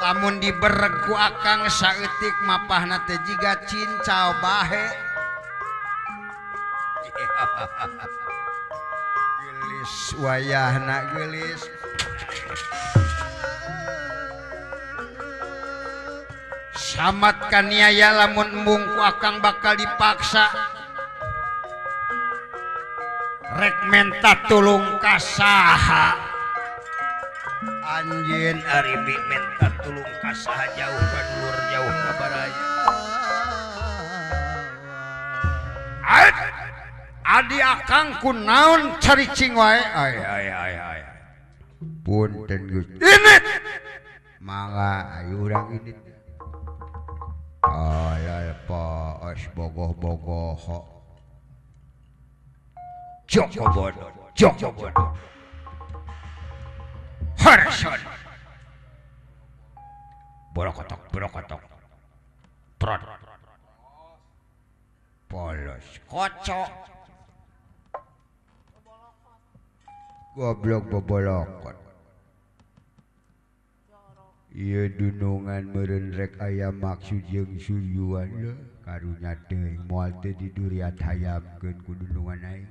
lamun dibereg ku akang saeutik mapahna teh jiga cincau bahe gelis wayahna gelis samat kaniaya lamun embung ku akang bakal dipaksa rek menta tulung kasaha anjeun ari menta tulung kasaha jauh ka dulur jauh ka baraya adi akang kunaon caricing wae ay punten Gusti ini mangga ayo urang ini alal paas bogoh-bogoh Jokobon Harson borokotok prod polos kocok goblok bobolokot ieu dunungan meureun rek aya maksud jeung suyuan karunya teuing moal teh diduriat hayamkeun ku dunungan aing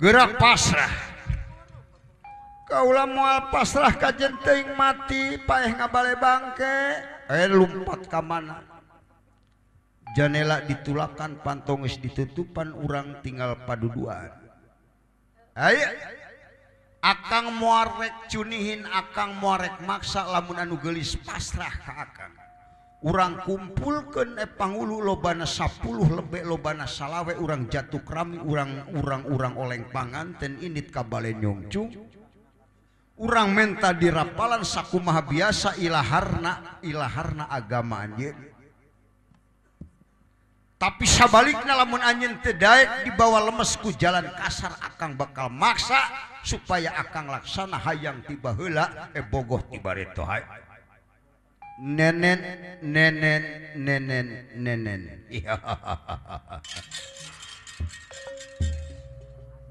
gerak pasrah kaula moal pasrah ka teuing mati paeh ngabale bangke lumpat ka mana janela ditulakan pantong geus ditutupan urang tinggal paduduan aya Akang muarek cunihin, akang muarek maksa lamun anu geulis pasrah ka akang. Urang kumpulkeun pangulu lobana 10 lebih lobana salawe urang jatuh krami urang oleng panganten init ka bale nyungcung. Urang menta dirapalan sakumaha biasa ilaharna agama anjeun. Tapi sabalikna lamun anjeun teu daek dibawa lemes ku jalan kasar akang bakal maksa supaya akang laksana hayang tiba heula bogoh tiba reto hay. Nenen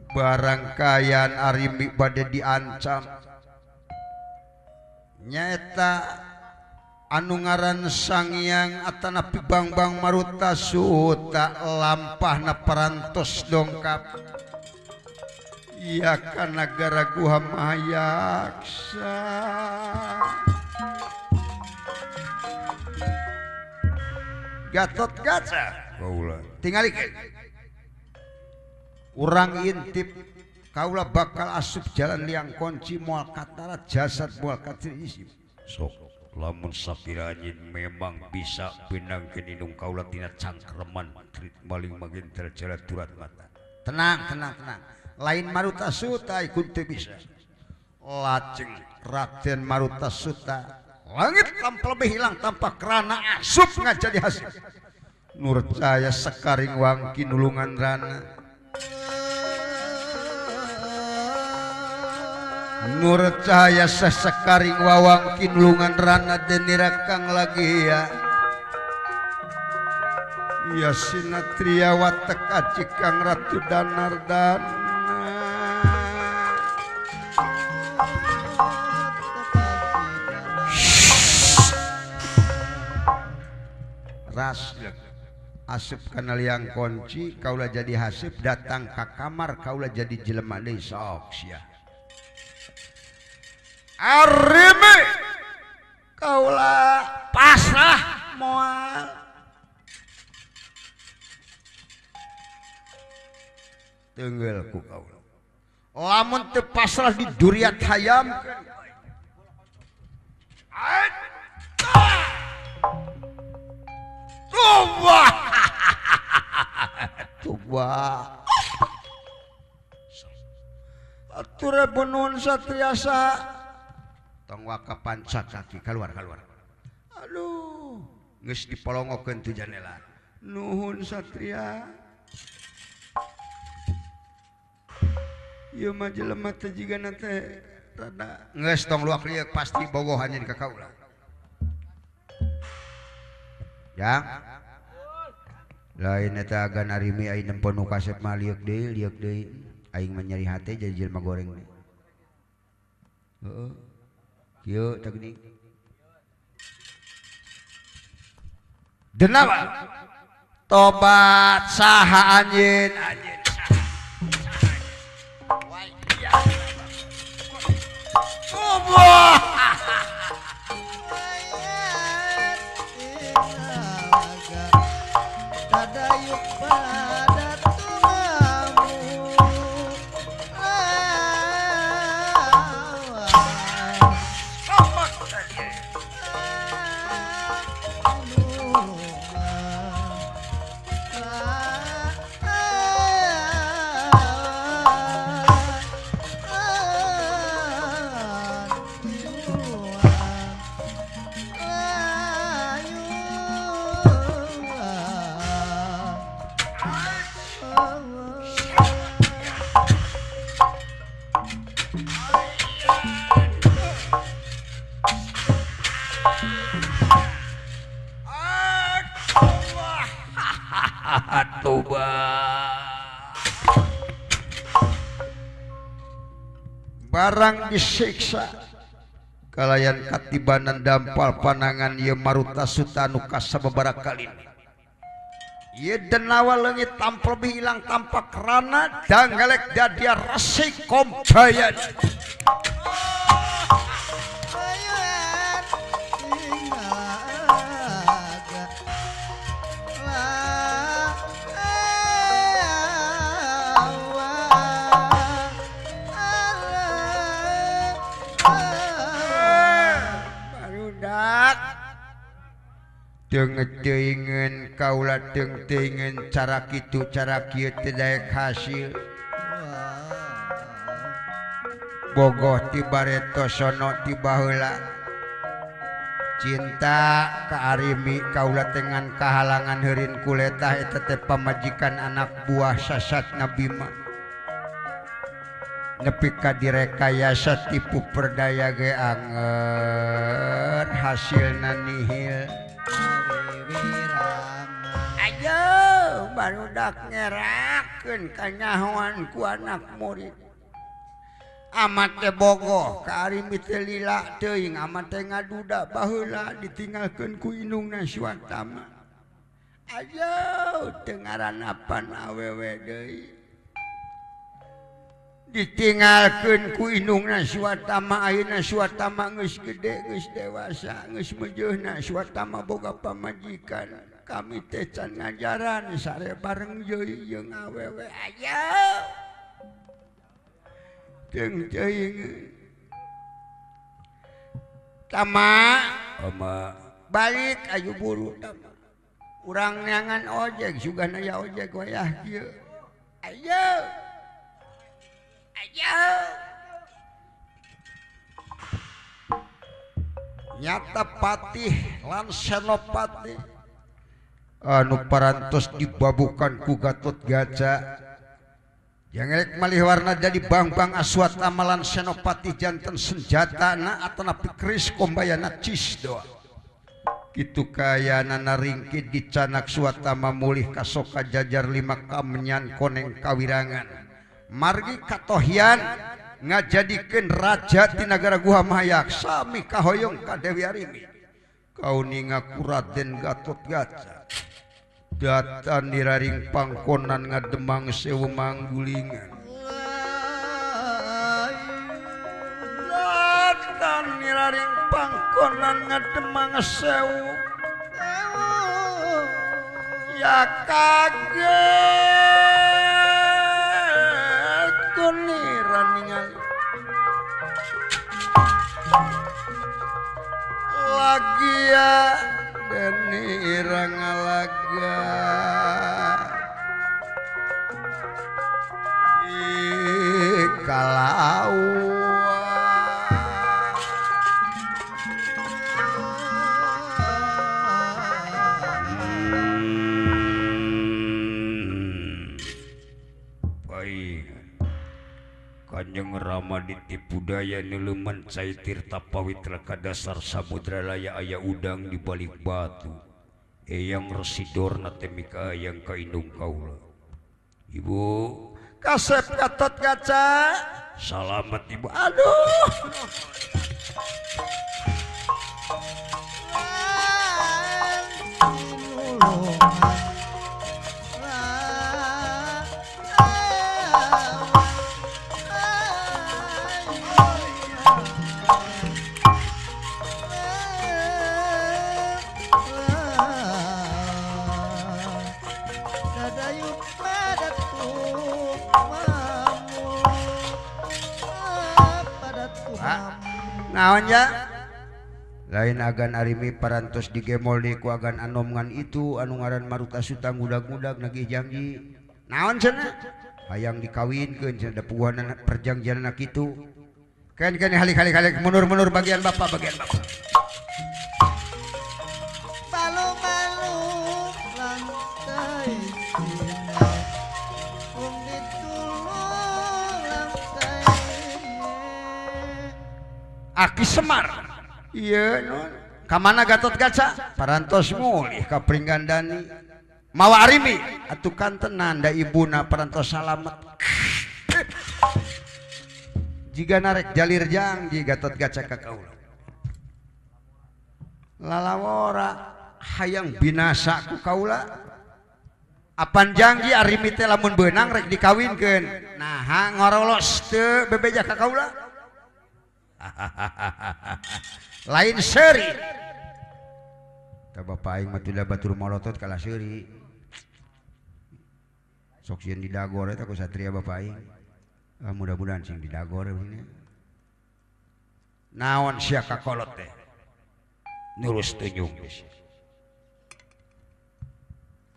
barang kayan arimi bade diancam nyata anu ngaran Sangyang atanapi Bang Maruta Suta lampahna parantos dongkap iya ka nagara Guha Mahayaksa. Gatot Kaca tingalikeun urang intip kaula bakal asup jalan liang kunci moal katara jasad moal katriisi sok lamun sapira anjeun memang bisa benangkeun indung kaula tina cangkreman trit maling magen terjara turat mata. Tenang lain Maruta Suta ikut teu bisa lajeng Raden Maruta Suta langit tanpa lebih hilang tanpa kerana asup ngajadi hasil Nurcaya sekaring wangki nulungan rana Nurcaya sesekaring wawangki nulungan rana denirakang lagi ya sinatria watek aji kang Ratu Danardana ras asup kana liang kunci kaula jadi hasip datang ka kamar kaula jadi jelema deui sok sia arimi kaula pasrah moal teunggeul ku kaula lamun teu pasrah di duriat hayam Tuba ature benuhun satriasa tong waka panca kaki keluar aduh geus dipolongokeun tu janela nuhun satria ieu mah jelema teh jigana teh rada geus tong luak lieu pasti bogoh anjeun ka kaula ya lain eta agan arimi aing nempo nu kasep mah liuk deui aing mah nyari hate jadi jelema goreng deui heueuh kieu teknik denawa tobat saha anjeun tobat barang disiksa kalayan katibanan dampal panangan ieu Maruta Suta anu kasababaraha kalina ieu denawa leungit tampil hilang tanpa kerana danggalek dadia resik kombayan tengen kaula tengen cara kitu cara kieu teu daek hasil bogoh ti bareto sono ti baheula cinta ka arimi kaula dengan kahalangan heureun kuletah eta teh pamajikan anak buah sasatna Bima nepi ka direkayasa tipu perdaya ge anger hasilna nihil ayo barudak ngerakeun kanyahoan ku anak murid amat teh bogoh ka arimi teh lila teuing amat teh ngaduda baheula ditinggalkeun ku indungna Swatama ayo teu ngaranapan awewe deui ditinggalkeun ku indungna Swatama ayeuna Swatama geus gede geus dewasa geus meujeuhna Swatama boga pamajikan kami teh can ngajaran sare bareng deui jeung awewe ayo jeung teuing Tama balik ayo buru Tama urang neangan ojek sugana aya ojek wayah kieu ayo nyata patih lan senopati anu parantos dibabukan ku Gatotkaca yang elek malih warna jadi bang-bang Aswatama lan senopati janten senjatana atana pikris kombayana cisdoa kitu kayana naringkid dicanak Swatama mulih kasoka jajar 5 kamenyan koneng kawirangan margi katohian ngajadikeun raja ti nagara Guhamayak sami kahoyong ka Dewi Arimi kauningaku Raden Gatotkaca datan diraring pangkonan ngademang sewu manggulingan datan diraring pangkonan ngademang sewu ya kaget kuniran ningali lagi ya Deni Rangalaga Ikalawa baik Kanjeng Rama ditipu daya niluman cai tirta pawitra ka dasar samudra laya aya udang di balik batu eyang residorna temika yang kaindung kaula ibu kasep Gatotkaca selamat ibu aduh naon ya lain agan arimi parantos digemol di ku agan anomngan itu anu ngaran Maruta Sutang ngudag-ngudag nagih janji naon cenah hayang dikawinkeun cenah da puguhan perjanjian kitu kan halik-halik mundur bagian bapak balung-balung lantai sina wong ditulung lantai Aki Semar iya non kamana Gatotkaca parantos mulih ka Pringgandani mawa arimi atuh kantenan da ibuna parantos salamet jiga narek jalir janji Gatotkaca ka kaula lalawora hayang binasa ku kaula apan janji arimi teh lamun beunang rek dikawinkeun nah ngorolos teu bebeja ka kaula lain seri ta bapak aing mah tidak batur molotot kalah seri sok sieun didagor eta ku satria bapak aing mudah-mudahan sing didagor ini naon sia kakolot teh nurus teunyung geus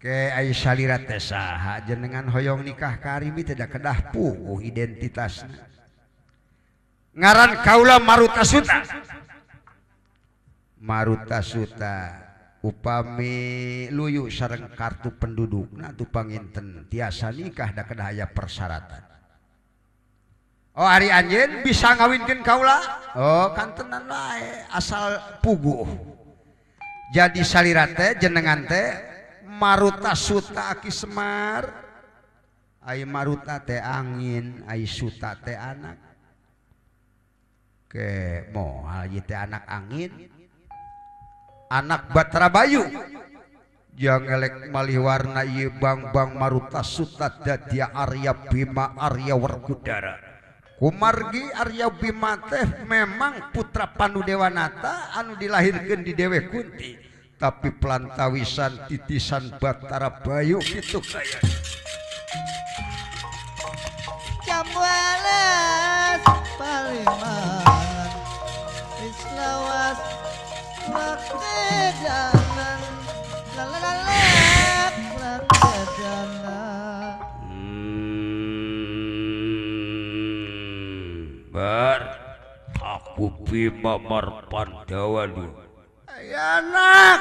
ke ai salira teh saha jenengan hoyong nikah karimi tidak kedah puguh identitasna ngaran kaula Maruta Suta. Maruta Suta upami luyu sareng kartu pendudukna tu panginten tiasa nikah da kedah aya persyaratan. Oh ari anjeun bisa ngawinkeun kaula? Oh kantenan wae asal puguh. Jadi salira teh jenengan teh Maruta Suta Aki Semar. Ai Maruta teh angin, ai Suta teh anak. Ke moal ieu teh anak angin. Anak Batra Bayu. Jang elek malih warna ieu Bang Maruta Suta dadi Arya Bima Arya Werkudara. Kumargi Arya Bima teh memang putra Panudewanata anu dilahirkeun di Dewe Kunti. Tapi pelantawisan titisan Batara Bayu gitu kayak Jamwalas Paliman Islawas Lakedanan Lalalak Lakedanan Bar aku Bima Marpandawa dulu. ya anak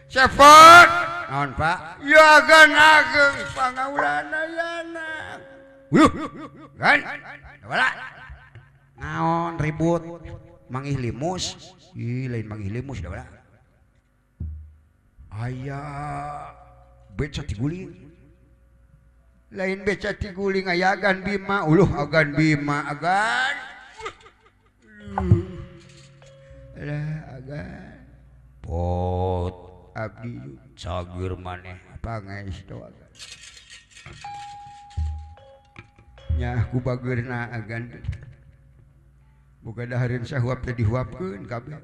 Cepot naon Pak ya gan ageng pangaulana ya anak kan wala naon ribut mangih limus lain mangih limus da wala aya beca tiguling lain beca tiguling aya agan Bima uluh agan Bima agan agan pot abdi cager maneh pangeus doa nya ku bageurna agan boga dahareun sahuap teh dihuapkeun kabeh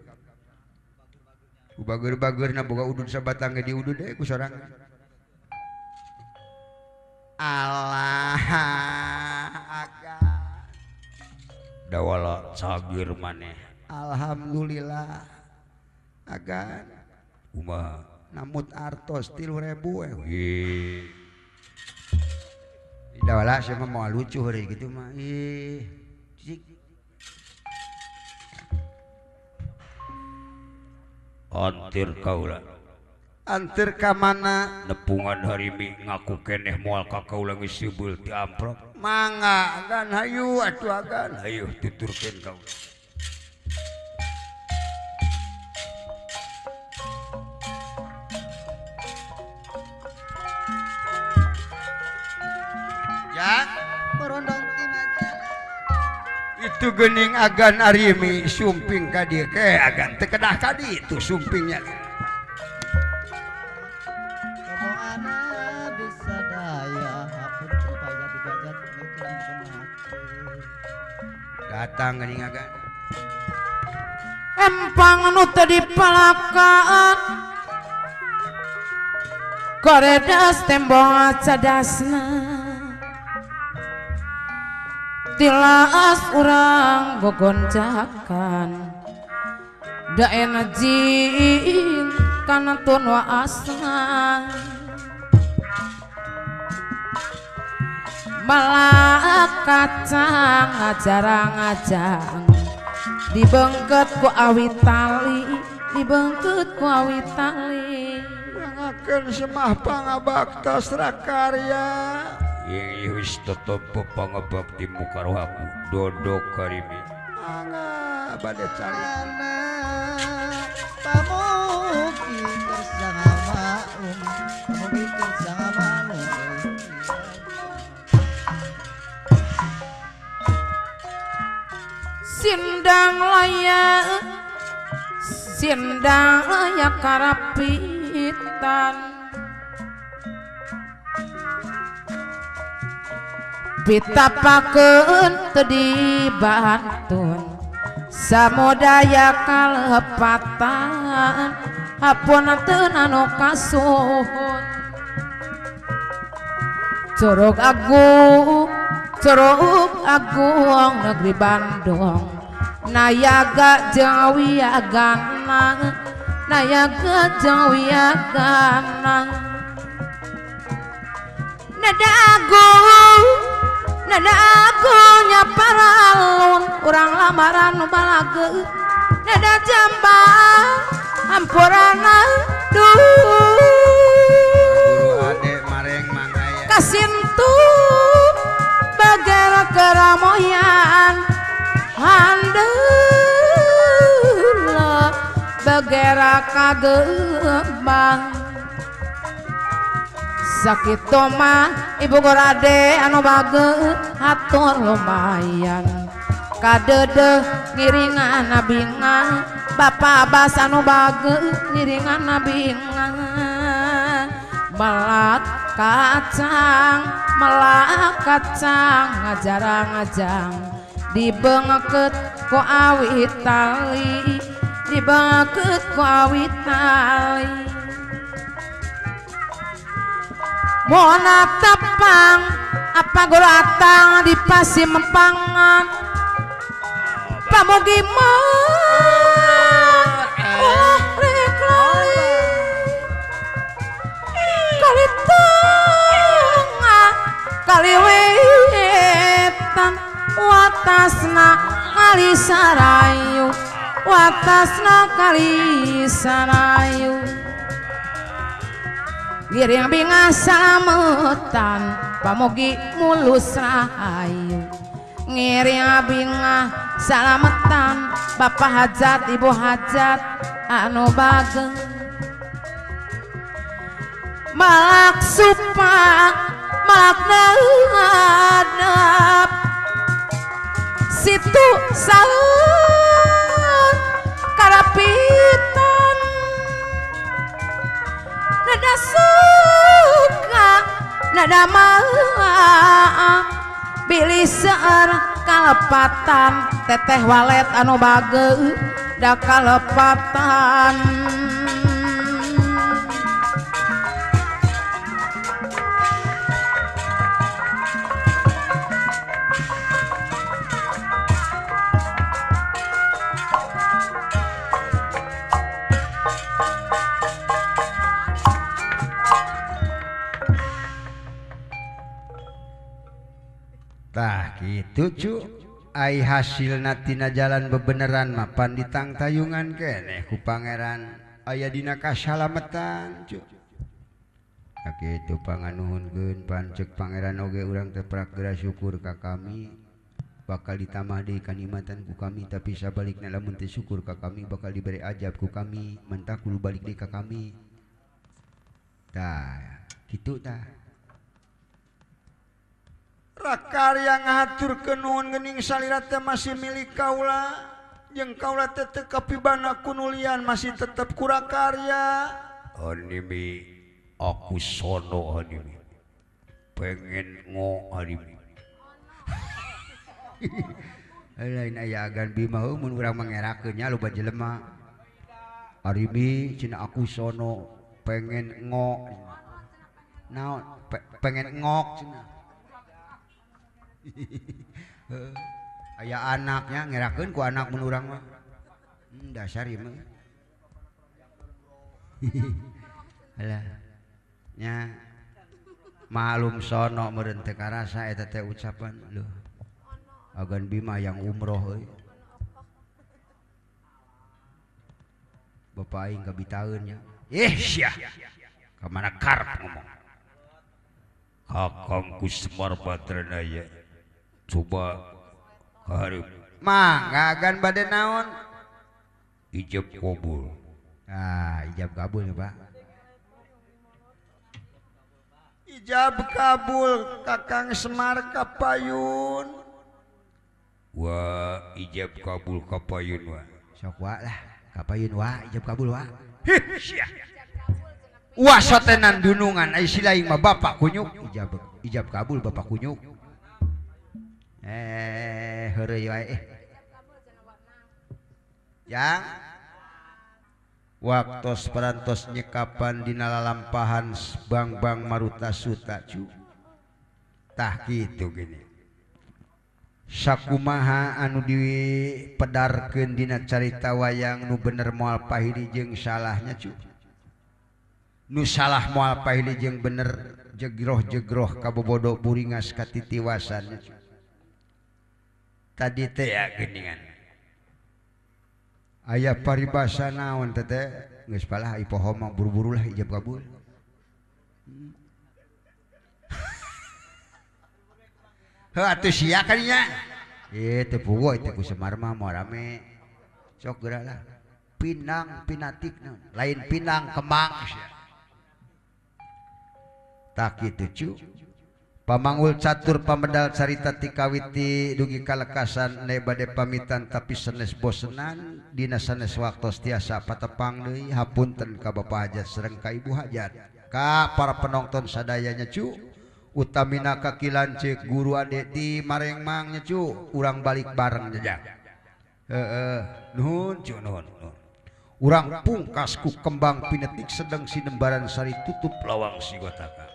ku bageurna boga udud sabatang ge diudud ku sorangan alah agan dawala cager maneh alhamdulillah agan kumaha namut artos 3.000 wih da wala sia mah moal lucu hari gitu mah cik Antir kaula antir ka mana nepungan harimi ngaku keneh moal ka kaula geus seubeul ti amprok mangga agan hayu atuh agan hayu tuturkeun kaula. ya Merondong ti majalah itu geuning agan arimi sumping ka dieu ke agan teu kedah ka ditu sumpingnya ngomongana bisa daya hapun supaya dibajat mikir benaki datang geuning agan empang nu teu dipalakaan koredas tembong cadasna tilas urang gogonjakan da enajin kana tun waasna malak kacang ngajarang dibengket ku awi tali dibengket ku awi tali ngakeun semah pangabakta srakarya Yang wis totopo pangabakti mukarohaku dodok karimi angga bade cari anak pamuki kersanga maum pamuki kersanga maum sindang layak karapitan pitapakeun teu dibantun samodaya kalepatan hapunten anu kasuhun Curug Agung negeri Bandung nayaga jeung wiagana naya kejawiagana nada agunya paralun urang lamaran balage nada jambang ampurana duh guru adek mareng mangaya kasintu bagara keramoyan handela bagara kagembang sakit mah ibu gorade anu bage hatur lumayan kadede ngiringan nabingan bapak abas anu bage ngiringan nabingan melak kacang ngajarang dibengket ku awit tali dibengket ku awit tali Mona tapang apa goratang di pasi mempangan pamugi mah reklali kali tengah kali wetan watasna kali sarayu watasna kali sarayu giring bingas salametan pamugi mulus rahayu ngiring bingas salametan bapak hajat ibu hajat anu bageng malak supak malak ngadap situ saun karapitan nada suka nada maaf pilih seur kalepatan teteh walet anu bage da kalepatan tah gitu cu ai hasil natina jalan bebeneran mapan ditang tayungan keneh ku pangeran aya dina kasalametan cu sakitu panganuhunkeun pancek pangeran oge urang teh prageura syukur ka kami bakal ditamah deui kanikmatan ku kami tapi sabalikna lamun teu syukur ka kami bakal diberi ajab ku kami mentah kudu balik deui ka kami tah kitu tah rakarya ngahaturkeun nuhun geuning salira teh masih milik kaula jeung kaula teh teu kapibana kunulian masih tetep kurakarya Hanimi aku sono Hanimi pengen ngo Hanimi lain aya agan bima mun urang mangerakeun nya loba jelema Arimi cenah aku sono pengen ngo naon pengen ngok cenah aya anaknya ngerakeun ku anak mun urang mah dasar ieu mah alah nya malum sono meureun teu karasa eta teh ucapan leuh agan bima yang umroh euy bapak aing kabitaeun nya sia ka mana karep ngomong Kakangku Semar Badranaya coba hareup mangga agan bade naon ijab kabul ijab kabul ya Pak ijab kabul Kakang Semar Kapayun wa ijab kabul Kapayun wa sok wa lah Kapayun wa ijab kabul wa sia sotenan dunungan ai silaing mah bapak kunyuk ijab kabul bapak kunyuk heureuy wae yang waktos perantos nyekapan dina lalampahan bang maruta suta cu tah kitu gini sakumaha anu dipedarkeun dina carita wayang nu bener moal pahili jeung salahnya cu nu salah moal pahili jeung bener jegroh-jegroh kabobodo buringas katitiwasannya cu tadi teh ya geuningan aya paribasa naon teh geus palah ai poho mah buru-buru lah ijab kabul atuh sia kan nya teu puguh teh ku Semar mah moal rame sok geura lah pinang pinatik lain pinang kemang sia tak kitu cu pamanggul catur pamedal carita ti kawiti dugi kalekasan ne bade pamitan tapi sanes bosenan dina sanes waktos tiasa patepang deui hapunten ka Bapak Hajat sareng ka Ibu Hajat ka para penonton sadayanya cu utamina ka Kilanceuk guru ade di Marengmang nya cu urang balik bareng jajak nuhun cu nuhun urang pungkas ku kembang pinetik sedeng sinembaran sari tutup lawang sigotaka